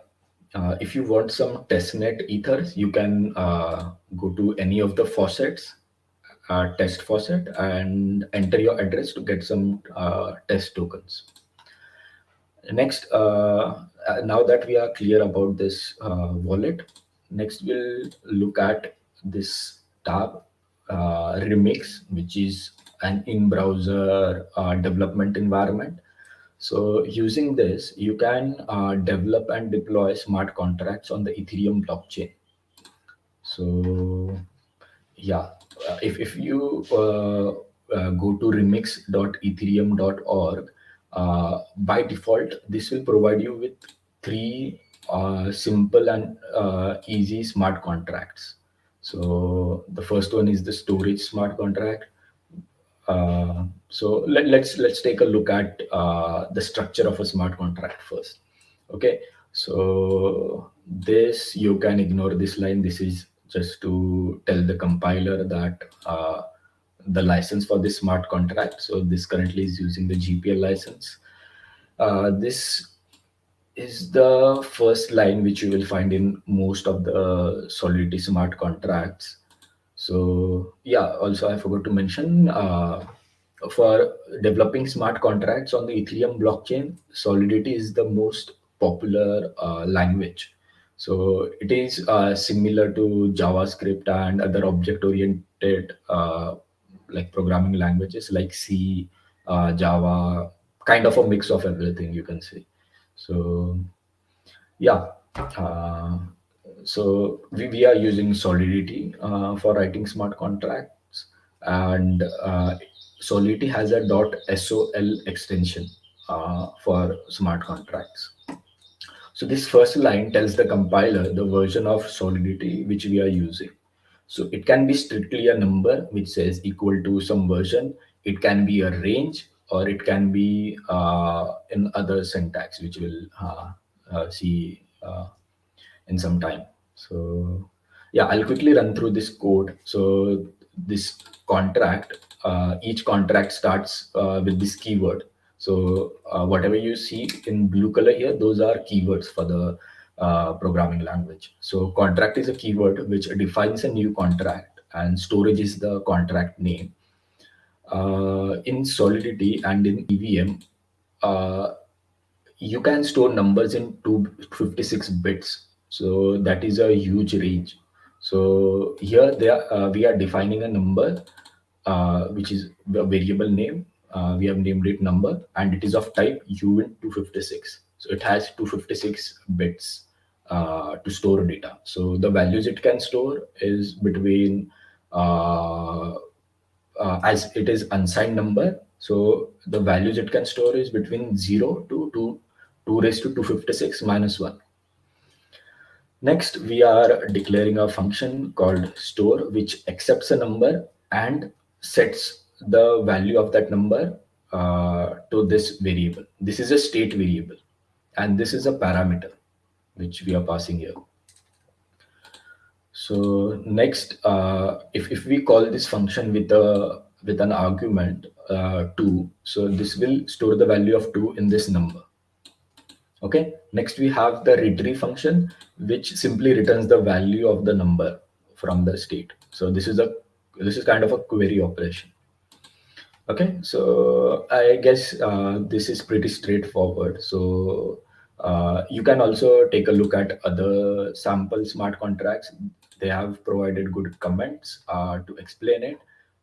S2: if you want some testnet ethers, you can go to any of the faucets, test faucet, and enter your address to get some test tokens. Next, now that we are clear about this wallet, next we'll look at this tab, Remix, which is an in-browser development environment. So using this, you can develop and deploy smart contracts on the Ethereum blockchain. So yeah, if you go to remix.ethereum.org, by default, this will provide you with three simple and easy smart contracts. So the first one is the storage smart contract. So let's take a look at the structure of a smart contract first. Okay, so this, you can ignore this line. This is just to tell the compiler that the license for this smart contract. So this currently is using the GPL license. This is the first line which you will find in most of the Solidity smart contracts. So yeah, also I forgot to mention, for developing smart contracts on the Ethereum blockchain, Solidity is the most popular language. So it is similar to JavaScript and other object-oriented like programming languages like C, Java, kind of a mix of everything, you can say. So yeah, uh, so we are using Solidity for writing smart contracts, and Solidity has a .sol extension for smart contracts. So this first line tells the compiler the version of Solidity which we are using. So it can be strictly a number which says equal to some version. It can be a range, or it can be in other syntax, which we'll see in some time. So yeah, I'll quickly run through this code. So this contract, each contract starts with this keyword. So whatever you see in blue color here, those are keywords for the programming language. So contract is a keyword which defines a new contract, and storage is the contract name. In Solidity and in EVM, uh, you can store numbers in 256 bits, so that is a huge range. So here we are defining a number which is a variable name. We have named it number, and it is of type uint 256. So it has 256 bits to store data. So the values it can store is between as it is unsigned number. So the values it can store is between 0 to 2 raised to 256 minus 1. Next, we are declaring a function called store, which accepts a number and sets the value of that number to this variable. This is a state variable, and this is a parameter which we are passing here. So next, if we call this function with an argument 2, so this will store the value of 2 in this number. Okay. Next, we have the retrieve function, which simply returns the value of the number from the state. So this is kind of a query operation. Okay, so I guess this is pretty straightforward. So you can also take a look at other sample smart contracts. They have provided good comments to explain it.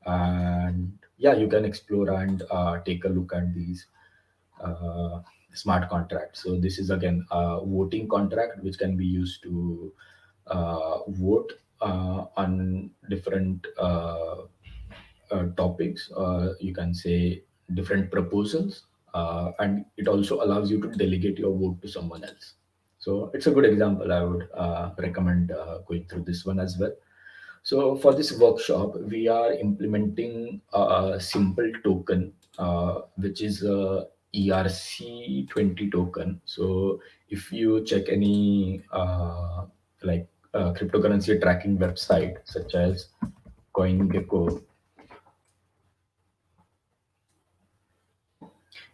S2: And yeah, you can explore and take a look at these uh, smart contracts. So this is again a voting contract which can be used to vote on different topics, you can say different proposals, and it also allows you to delegate your vote to someone else. So it's a good example. I would recommend going through this one as well. So for this workshop, we are implementing a simple token, which is a ERC20 token. So if you check any cryptocurrency tracking website such as CoinGecko,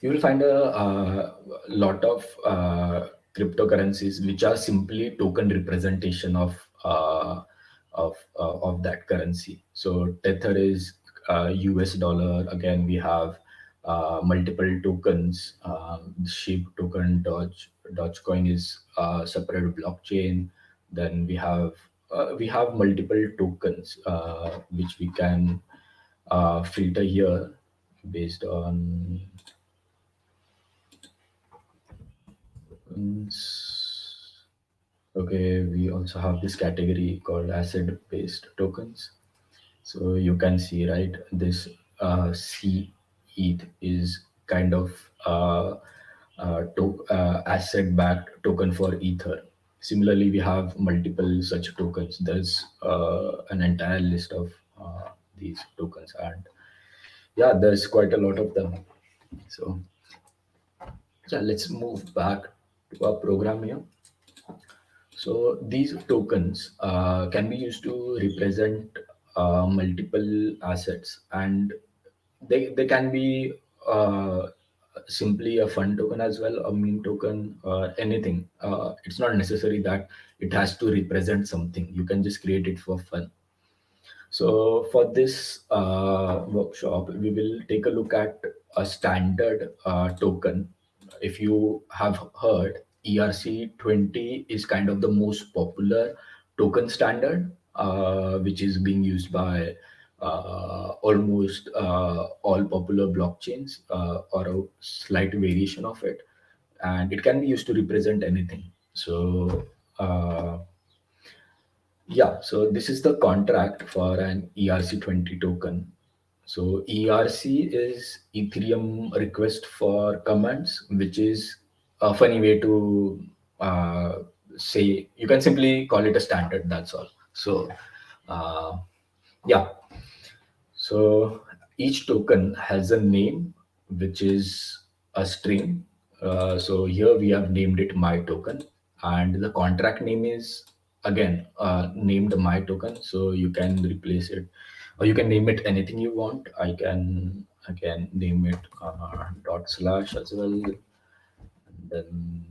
S2: you will find a lot of cryptocurrencies which are simply token representation of that currency. So Tether is US dollar. Again, we have multiple tokens. Sheep token, Dogecoin is separate blockchain. Then we have multiple tokens which we can filter here based on. Okay, we also have this category called asset-based tokens. So you can see, right, this C ETH is kind of asset-backed token for Ether. Similarly, we have multiple such tokens. There's an entire list of these tokens, and yeah, there's quite a lot of them. So yeah, let's move back to our program here. So these tokens can be used to represent multiple assets, and they can be simply a fun token as well, a meme token, or anything. It's not necessary that it has to represent something. You can just create it for fun. So for this workshop, we will take a look at a standard token. If you have heard, ERC20 is kind of the most popular token standard, which is being used by almost all popular blockchains, or a slight variation of it. And it can be used to represent anything. So yeah, so this is the contract for an ERC20 token. So ERC is Ethereum request for commands, which is a funny way to uh, say, you can simply call it a standard, that's all. So uh, yeah, so each token has a name, which is a string. So here we have named it my token, and the contract name is again named my token. So you can replace it, or you can name it anything you want. I can name it dot slash as well. And then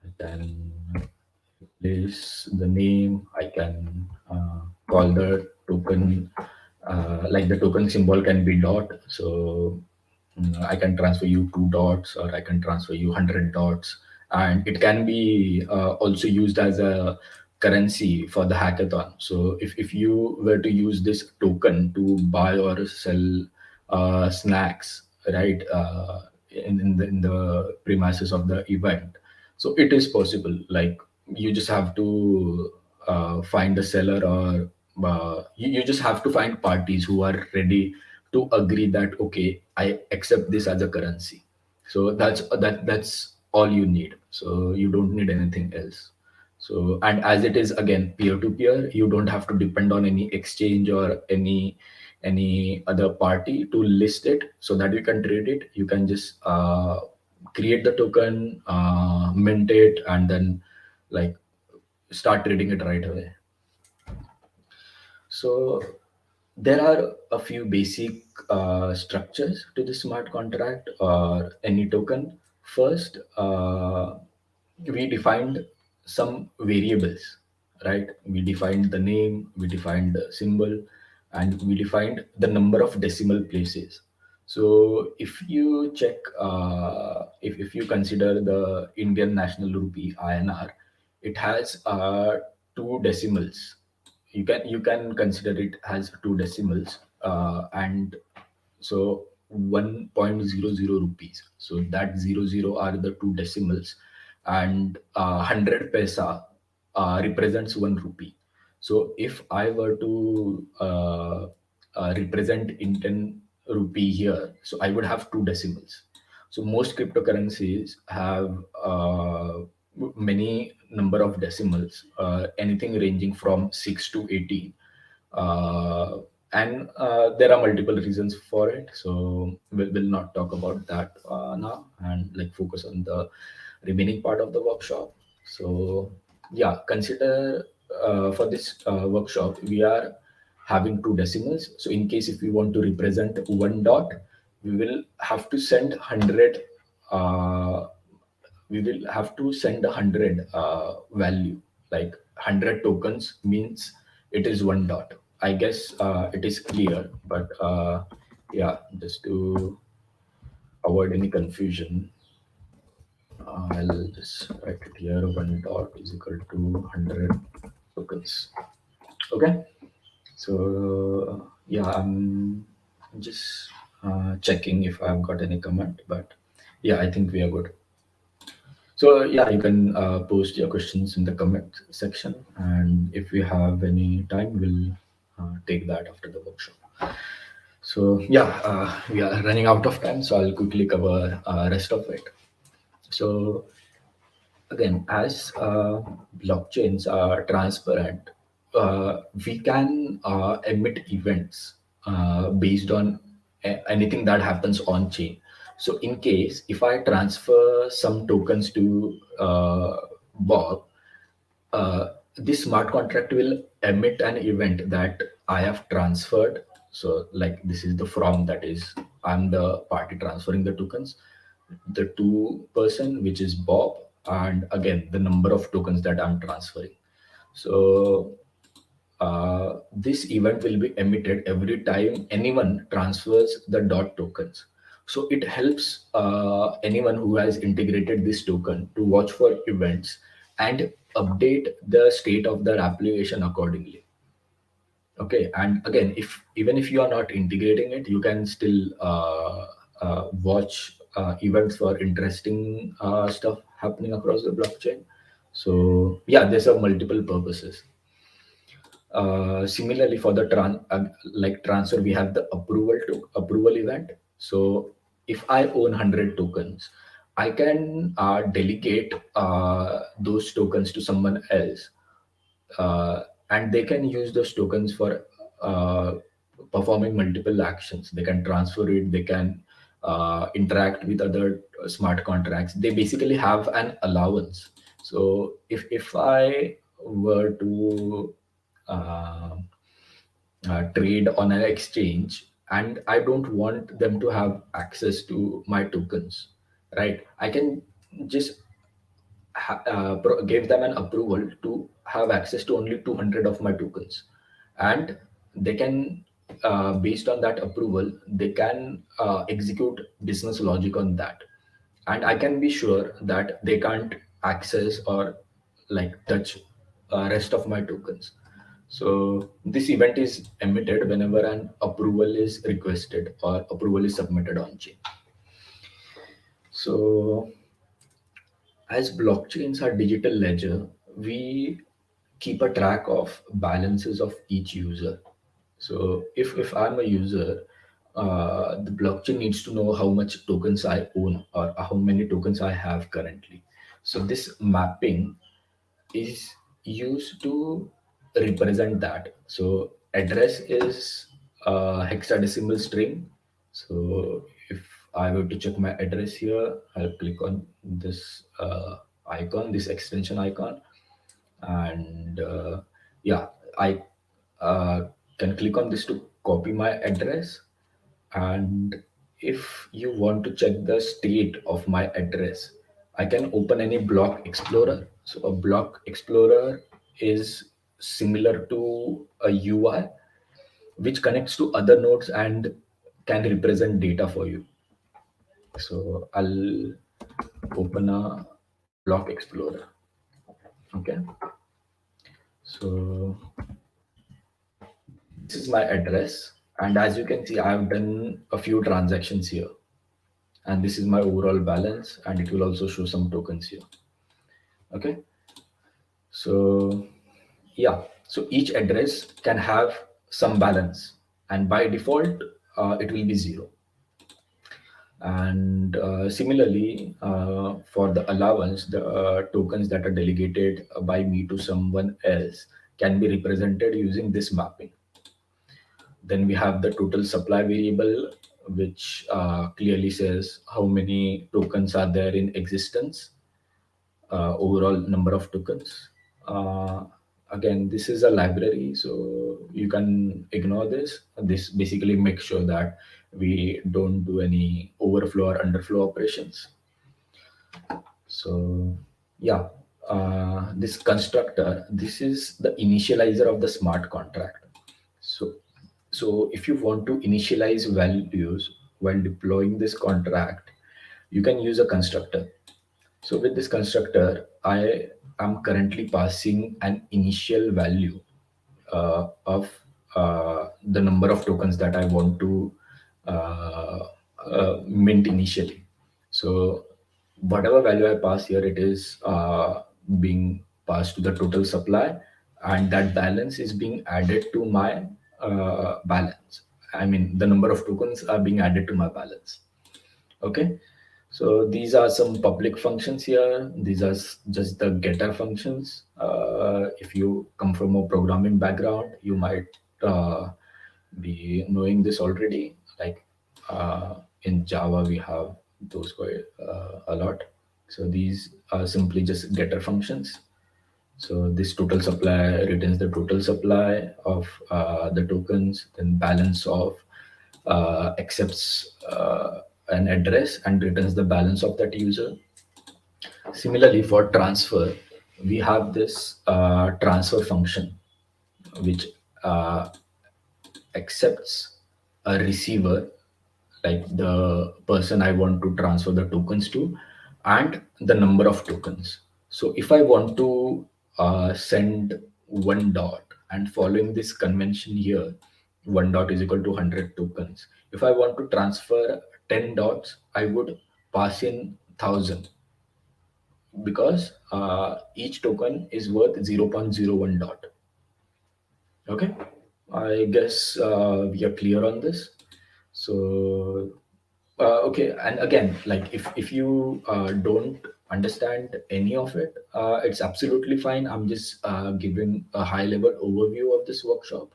S2: I can replace the name. I can call the token, like the token symbol can be dot. So I can transfer you 2 dots, or I can transfer you 100 dots, and it can be also used as a currency for the hackathon. So if you were to use this token to buy or sell snacks, right, in the premises of the event, so it is possible. Like, you just have to find a seller, or you just have to find parties who are ready to agree that okay, I accept this as a currency. So that's all you need. So you don't need anything else. So, and as it is again peer to peer, you don't have to depend on any exchange or any other party to list it so that you can trade it. You can just create the token, mint it, and then like start trading it right away. So there are a few basic structures to the smart contract or any token. First, we defined some variables, right? We defined the name, we defined the symbol, and we defined the number of decimal places. So if you check, if you consider the Indian national rupee INR, it has two decimals. You can consider it as two decimals, and so 1.00 rupees. So that 00 are the two decimals, and 100 paisa represents 1 rupee. So if I were to represent Indian rupee here, so I would have two decimals. So most cryptocurrencies have many number of decimals, anything ranging from 6 to 18. uh, and there are multiple reasons for it, so we'll not talk about that now, and like focus on the remaining part of the workshop. So yeah, consider for this workshop we are having two decimals. So in case if we want to represent 1 dot, we will have to send 100, uh, we will have to send 100 value, like 100 tokens means it is 1 dot. I guess it is clear, but yeah, just to avoid any confusion, I'll just write it here. 1 dot is equal to 100 tokens. Okay. So yeah, I'm just checking if I've got any comment, but yeah, I think we are good. So yeah, you can post your questions in the comment section, and if we have any time, we'll take that after the workshop. So yeah, we are running out of time, so I'll quickly cover rest of it. So again, as blockchains are transparent, we can emit events based on anything that happens on chain. So in case if I transfer some tokens to Bob, this smart contract will emit an event that I have transferred. So, like, this is the from, that is, I'm the party transferring the tokens, the two person, which is Bob, and again, the number of tokens that I'm transferring. So, this event will be emitted every time anyone transfers the dot tokens. So it helps anyone who has integrated this token to watch for events and update the state of their application accordingly. Okay, and again, if even if you are not integrating it, you can still watch events for interesting stuff happening across the blockchain. So yeah, there's a multiple purposes. Similarly, for the like transfer, we have the approval event. So if I own 100 tokens, I can delegate those tokens to someone else, and they can use those tokens for uh, performing multiple actions. They can transfer it, they can interact with other smart contracts. They basically have an allowance. So if I were to uh, trade on an exchange and I don't want them to have access to my tokens, right? I can just gave them an approval to have access to only 200 of my tokens, and they can, based on that approval, they can execute business logic on that, and I can be sure that they can't access or like touch rest of my tokens. So this event is emitted whenever an approval is requested or approval is submitted on chain. So as blockchains are digital ledger, we keep a track of balances of each user. So if I'm a user, the blockchain needs to know how much tokens I own or how many tokens I have currently. So this mapping is used to represent that. So address is a hexadecimal string. So if I were to check my address here, I'll click on this icon, this extension icon, and yeah, I uh, can click on this to copy my address. And if you want to check the state of my address, I can open any block explorer. So a block explorer is similar to a UI which connects to other nodes and can represent data for you. So I'll open a block explorer. Okay, so this is my address, and as you can see, I've done a few transactions here, and this is my overall balance, and it will also show some tokens here. Okay, so yeah, so each address can have some balance, and by default it will be zero. And similarly, for the allowance, the tokens that are delegated by me to someone else can be represented using this mapping. Then we have the total supply variable, which clearly says how many tokens are there in existence, overall number of tokens. Uh, Again, this is a library, so you can ignore this. This basically makes sure that we don't do any overflow or underflow operations. So, yeah, this constructor, this is the initializer of the smart contract. So, so if you want to initialize values while deploying this contract, you can use a constructor. So with this constructor, I am currently passing an initial value of the number of tokens that I want to uh, mint initially. So whatever value I pass here, it is being passed to the total supply, and that balance is being added to my balance. I mean, the number of tokens are being added to my balance. Okay, so these are some public functions here. These are just the getter functions. If you come from a programming background, you might be knowing this already. Like in Java, we have those quite a lot. So these are simply just getter functions. So this total supply returns the total supply of the tokens, then balance of accepts an address and returns the balance of that user. Similarly, for transfer, we have this transfer function which uh, accepts a receiver, like the person I want to transfer the tokens to, and the number of tokens. So if I want to send one dot, and following this convention here, one dot is equal to 100 tokens. If I want to transfer 10 dots, I would pass in 1000, because each token is worth 0.01 dot. Okay, I guess we are clear on this. So okay, and again, like if you don't understand any of it, it's absolutely fine. I'm just giving a high level overview of this workshop.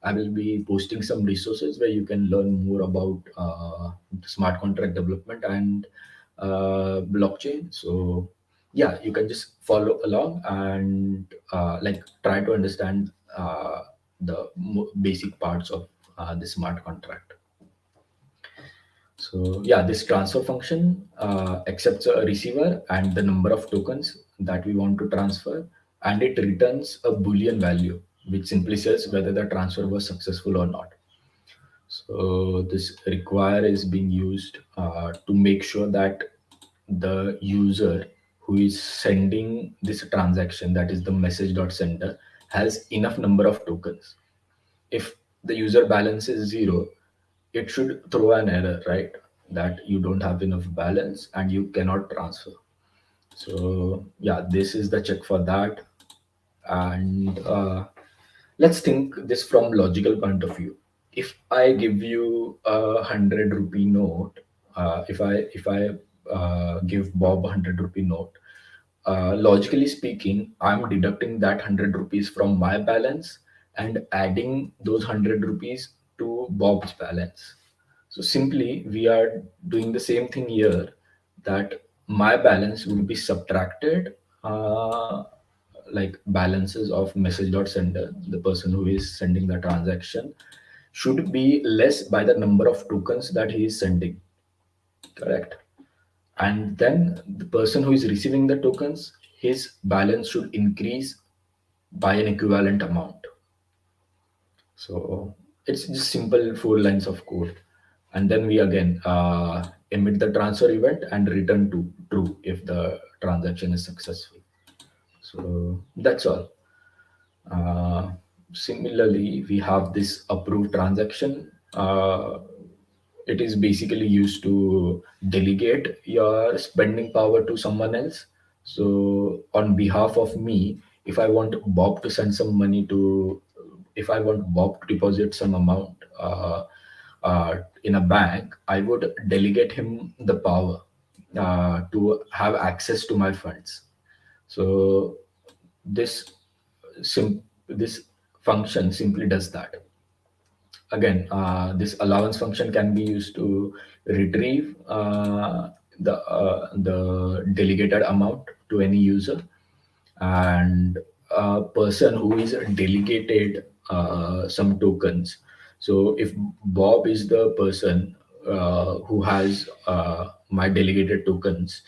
S2: I will be posting some resources where you can learn more about smart contract development and blockchain. So yeah, you can just follow along and like try to understand the basic parts of the smart contract. So yeah, this transfer function accepts a receiver and the number of tokens that we want to transfer, and it returns a Boolean value, which simply says whether the transfer was successful or not. So this require is being used to make sure that the user who is sending this transaction, that is the message.sender, has enough number of tokens. If the user balance is zero, it should throw an error, right? That you don't have enough balance and you cannot transfer. So yeah, this is the check for that. And let's think this from logical point of view. If I give you a 100 rupee note, if I give Bob a 100 rupee note, logically speaking, I'm deducting that 100 rupees from my balance and adding those 100 rupees to Bob's balance. So simply, we are doing the same thing here, that my balance will be subtracted, like balances of message.sender, the person who is sending the transaction, should be less by the number of tokens that he is sending, correct? And then the person who is receiving the tokens, his balance should increase by an equivalent amount. So it's just simple 4 lines of code. And then we again emit the transfer event and return to true if the transaction is successful. So that's all. Uh, Similarly, we have this approved transaction. It is basically used to delegate your spending power to someone else. So, on behalf of me, if I want Bob to send some money to, if I want Bob to deposit some amount in a bank, I would delegate him the power to have access to my funds. So, this this function simply does that. Again, this allowance function can be used to retrieve the delegated amount to any user, and a person who is delegated some tokens. So if Bob is the person who has my delegated tokens,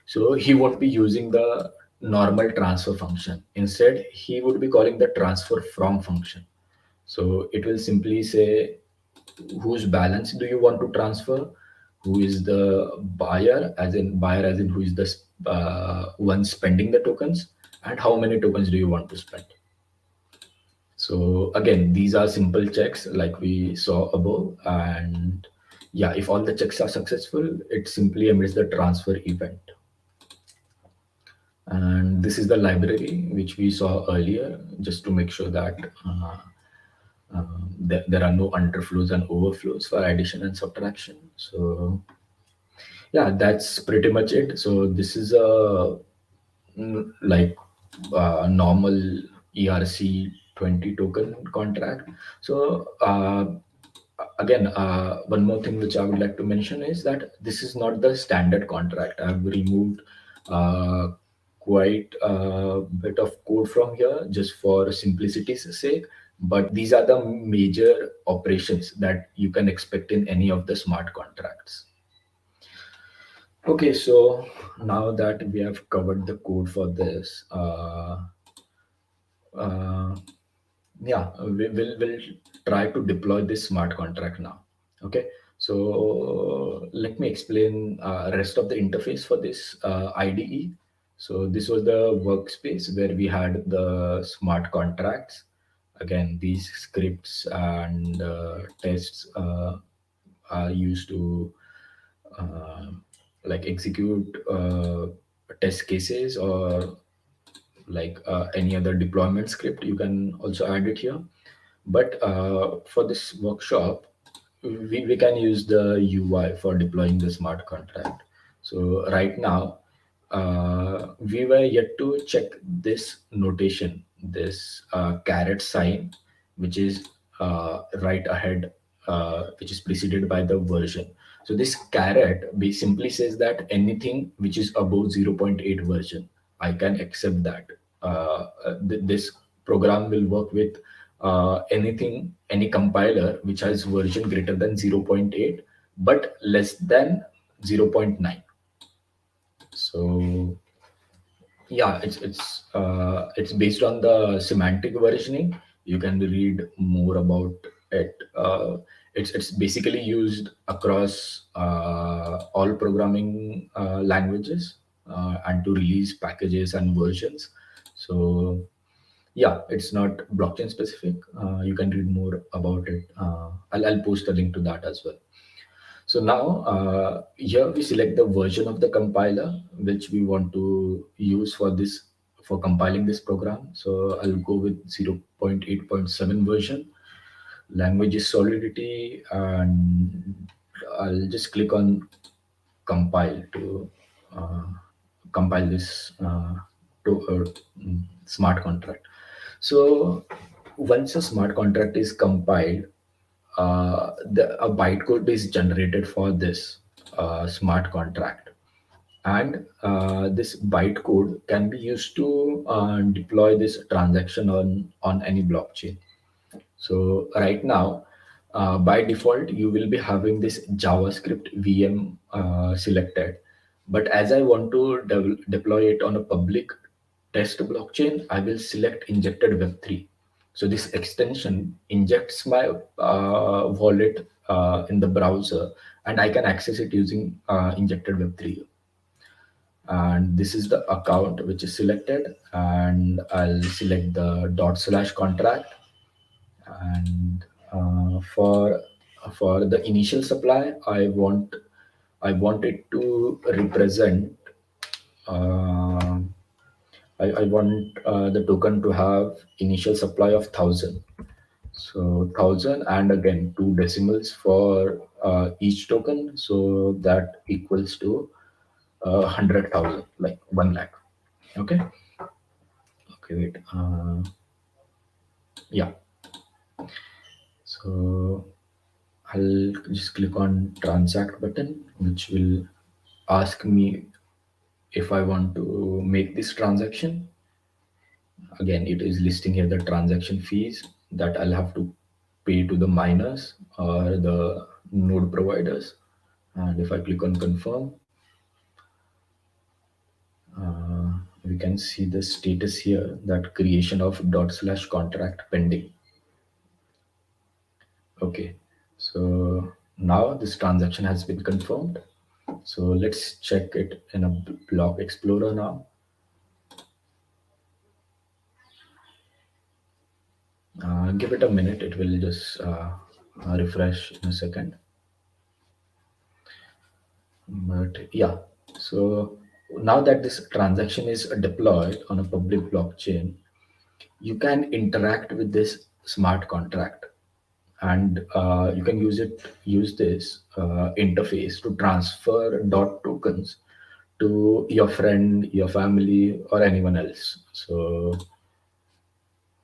S2: so he won't be using the normal transfer function. Instead, he would be calling the transfer from function. So it will simply say whose balance do you want to transfer, who is the buyer as in who is the one spending the tokens, and how many tokens do you want to spend. So again, these are simple checks like we saw above, and yeah, if all the checks are successful, it simply emits the transfer event. And this is the library which we saw earlier, just to make sure that there are no underflows and overflows for addition and subtraction. So yeah, that's pretty much it. So this is a like normal ERC20 token contract. So again, one more thing which I would like to mention is that this is not the standard contract. I've removed uh, quite a bit of code from here just for simplicity's sake, but these are the major operations that you can expect in any of the smart contracts. Okay, so now that we have covered the code for this, uh, yeah, we'll try to deploy this smart contract now. Okay, so let me explain rest of the interface for this IDE. So this was the workspace where we had the smart contracts. Again, these scripts and tests are used to uh, like execute test cases, or like any other deployment script. You can also add it here, but for this workshop, we can use the UI for deploying the smart contract. So right now, we were yet to check this notation, this caret sign, which is right ahead, which is preceded by the version. So this caret simply says that anything which is above zero point 0.8 version, I can accept that. This program will work with anything, any compiler which has version greater than zero point 0.8 but less than zero point 0.9. So yeah, it's based on the semantic versioning. You can read more about it. It's basically used across all programming languages, and to release packages and versions. So yeah, it's not blockchain specific. You can read more about it. I'll post a link to that as well. So now here we select the version of the compiler which we want to use for this, for compiling this program. So I'll go with 0.8.7 version. Language is Solidity, and I'll just click on compile to uh, compile this to smart contract. So once a smart contract is compiled, a bytecode is generated for this smart contract, and this bytecode can be used to deploy this transaction on any blockchain. So right now, by default, you will be having this JavaScript VM selected. But as I want to deploy it on a public test blockchain, I will select injected Web3. So this extension injects my wallet in the browser, and I can access it using injected Web3. And this is the account which is selected, and I'll select the .slash contract. And for the initial supply, I want it to represent, uh, I want the token to have initial supply of 1,000. So 1,000, and again two decimals for each token, so that equals to 100,000, like 1 lakh. Okay. Okay, wait. Yeah. So I'll just click on transact button, which will ask me if I want to make this transaction. Again, it is listing here the transaction fees that I'll have to pay to the miners or the node providers. And if I click on confirm, we can see the status here, that creation of .slash contract pending. Okay, so now this transaction has been confirmed. So let's check it in a block explorer now. Give it a minute, it will just refresh in a second. But yeah, so now that this transaction is deployed on a public blockchain, you can interact with this smart contract, and you can use this interface to transfer dot tokens to your friend, your family, or anyone else. So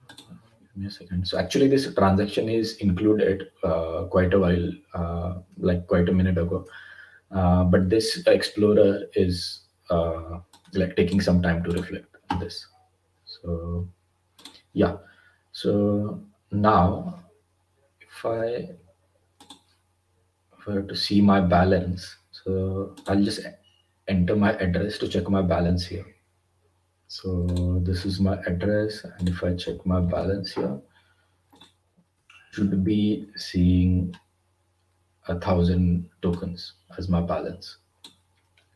S2: give me a second. So actually, this transaction is included quite a while, like quite a minute ago. But this explorer is like taking some time to reflect on this. So yeah, so now if I have to see my balance, so I'll just enter my address to check my balance here. So this is my address, and if I check my balance here, should be seeing 1,000 tokens as my balance,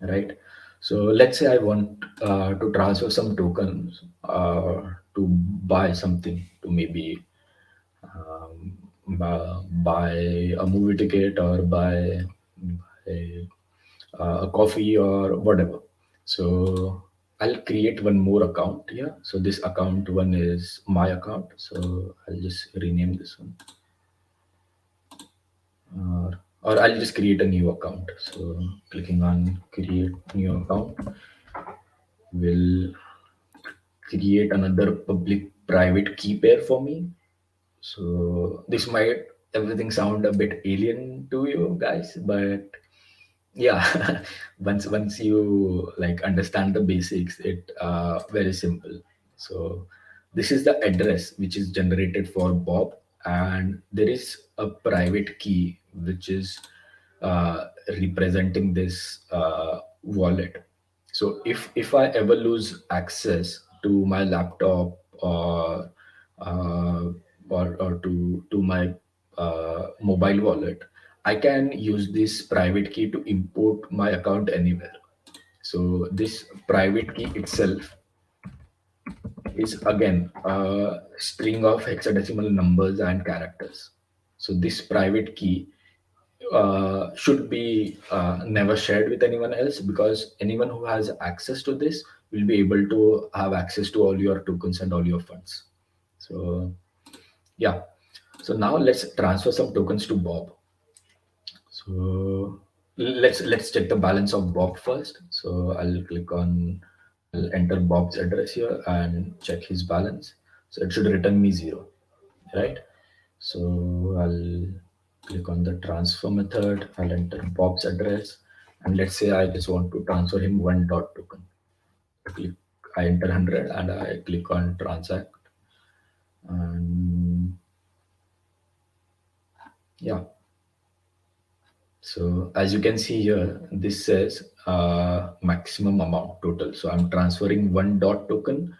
S2: right? So let's say I want to transfer some tokens to buy something, to maybe um, buy a movie ticket or buy a, a coffee or whatever. So I'll create one more account here. So this account one is my account. So I'll just rename this one, or I'll just create a new account. So clicking on create new account will create another public private key pair for me. So this might everything sound a bit alien to you guys, but yeah, once you like understand the basics, it very simple. So this is the address which is generated for Bob, and there is a private key which is representing this wallet. So if I ever lose access to my laptop uh, or to my mobile wallet, I can use this private key to import my account anywhere. So this private key itself is again a string of hexadecimal numbers and characters. So this private key should be never shared with anyone else, because anyone who has access to this will be able to have access to all your tokens and all your funds. So yeah, so now let's transfer some tokens to Bob. So let's check the balance of Bob first. So I'll enter Bob's address here and check his balance. So it should return me zero, right? So I'll click on the transfer method. I'll enter Bob's address, and let's say I just want to transfer him one dot token. Click, I enter 100 and I click on transact, and yeah. So as you can see here, this says maximum amount total. So I'm transferring one dot token,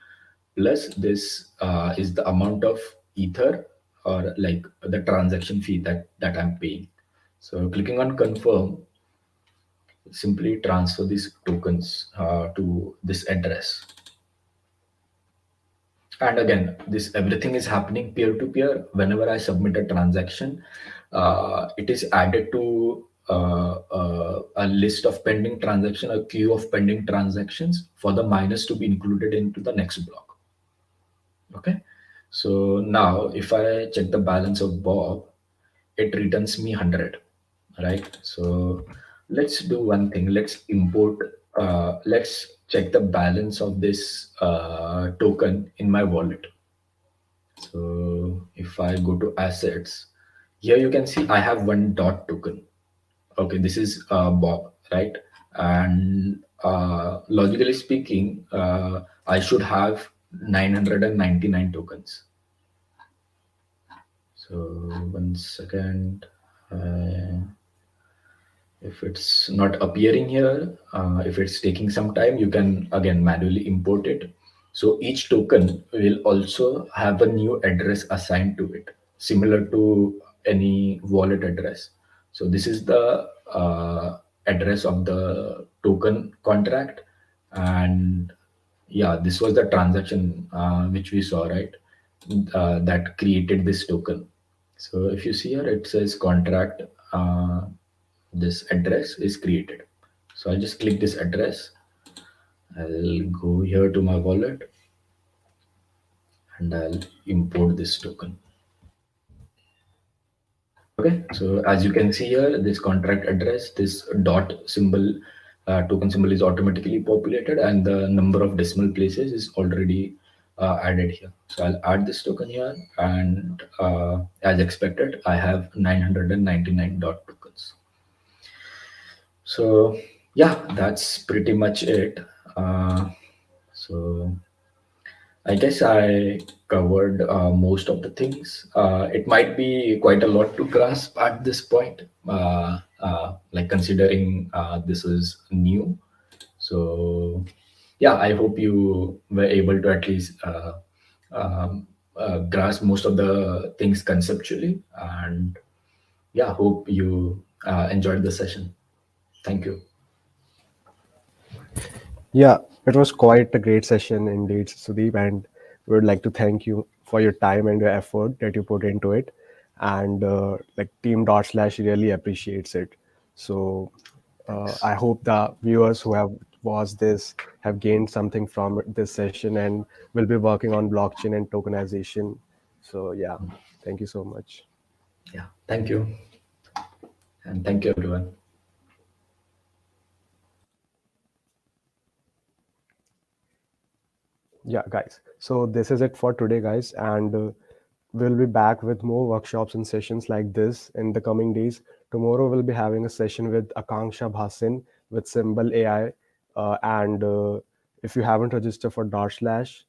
S2: plus this is the amount of ether, or like the transaction fee that I'm paying. So clicking on confirm, simply transfer these tokens to this address. And again, this everything is happening peer to peer. Whenever I submit a transaction, it is added to a list of pending transaction, a queue of pending transactions for the miners to be included into the next block. Okay. So now if I check the balance of Bob, it returns me 100, right? So let's do one thing. Let's check the balance of this token in my wallet. So if I go to assets, here you can see I have one dot token. Okay, this is Bob, right? And logically speaking, I should have 999 tokens. So one second. If it's not appearing here, if it's taking some time, you can again manually import it. So each token will also have a new address assigned to it, similar to any wallet address. So this is the address of the token contract. And yeah, this was the transaction which we saw, right? That created this token. So if you see here, it says contract. This address is created. So I'll just click this address. I'll go here to my wallet and I'll import this token. Okay, so as you can see here, this contract address, this dot symbol, token symbol is automatically populated, and the number of decimal places is already added here. So I'll add this token here, and as expected, I have 999 dot tokens. So yeah, that's pretty much it. Uh, so I guess I covered most of the things. It might be quite a lot to grasp at this point, like considering this is new. So, yeah, I hope you were able to at least um, grasp most of the things conceptually. And yeah, hope you enjoyed the session. Thank you.
S1: Yeah, it was quite a great session indeed, Sudeep, and we would like to thank you for your time and your effort that you put into it. And like Team Dot Slash really appreciates it. So
S2: Thanks.
S1: I hope the viewers who have watched this have gained something from this session and will be working on blockchain and tokenization. So yeah, thank you so much.
S2: Yeah, thank you. And thank you, everyone.
S1: Yeah, guys. So this is it for today, guys, and we'll be back with more workshops and sessions like this in the coming days. Tomorrow we'll be having a session with Akanksha Bhasin with Symbol AI, and if you haven't registered for Darslash,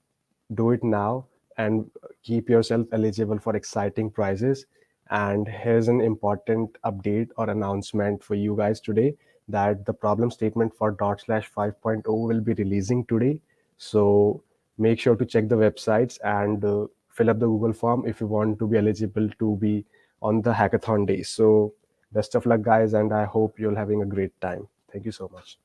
S1: do it now and keep yourself eligible for exciting prizes. And here's an important update or announcement for you guys today that the problem statement for Darslash 5.0 will be releasing today. So make sure to check the websites and fill up the Google form if you want to be eligible to be on the hackathon day. So best of luck, guys, and I hope you're having a great time. Thank you so much.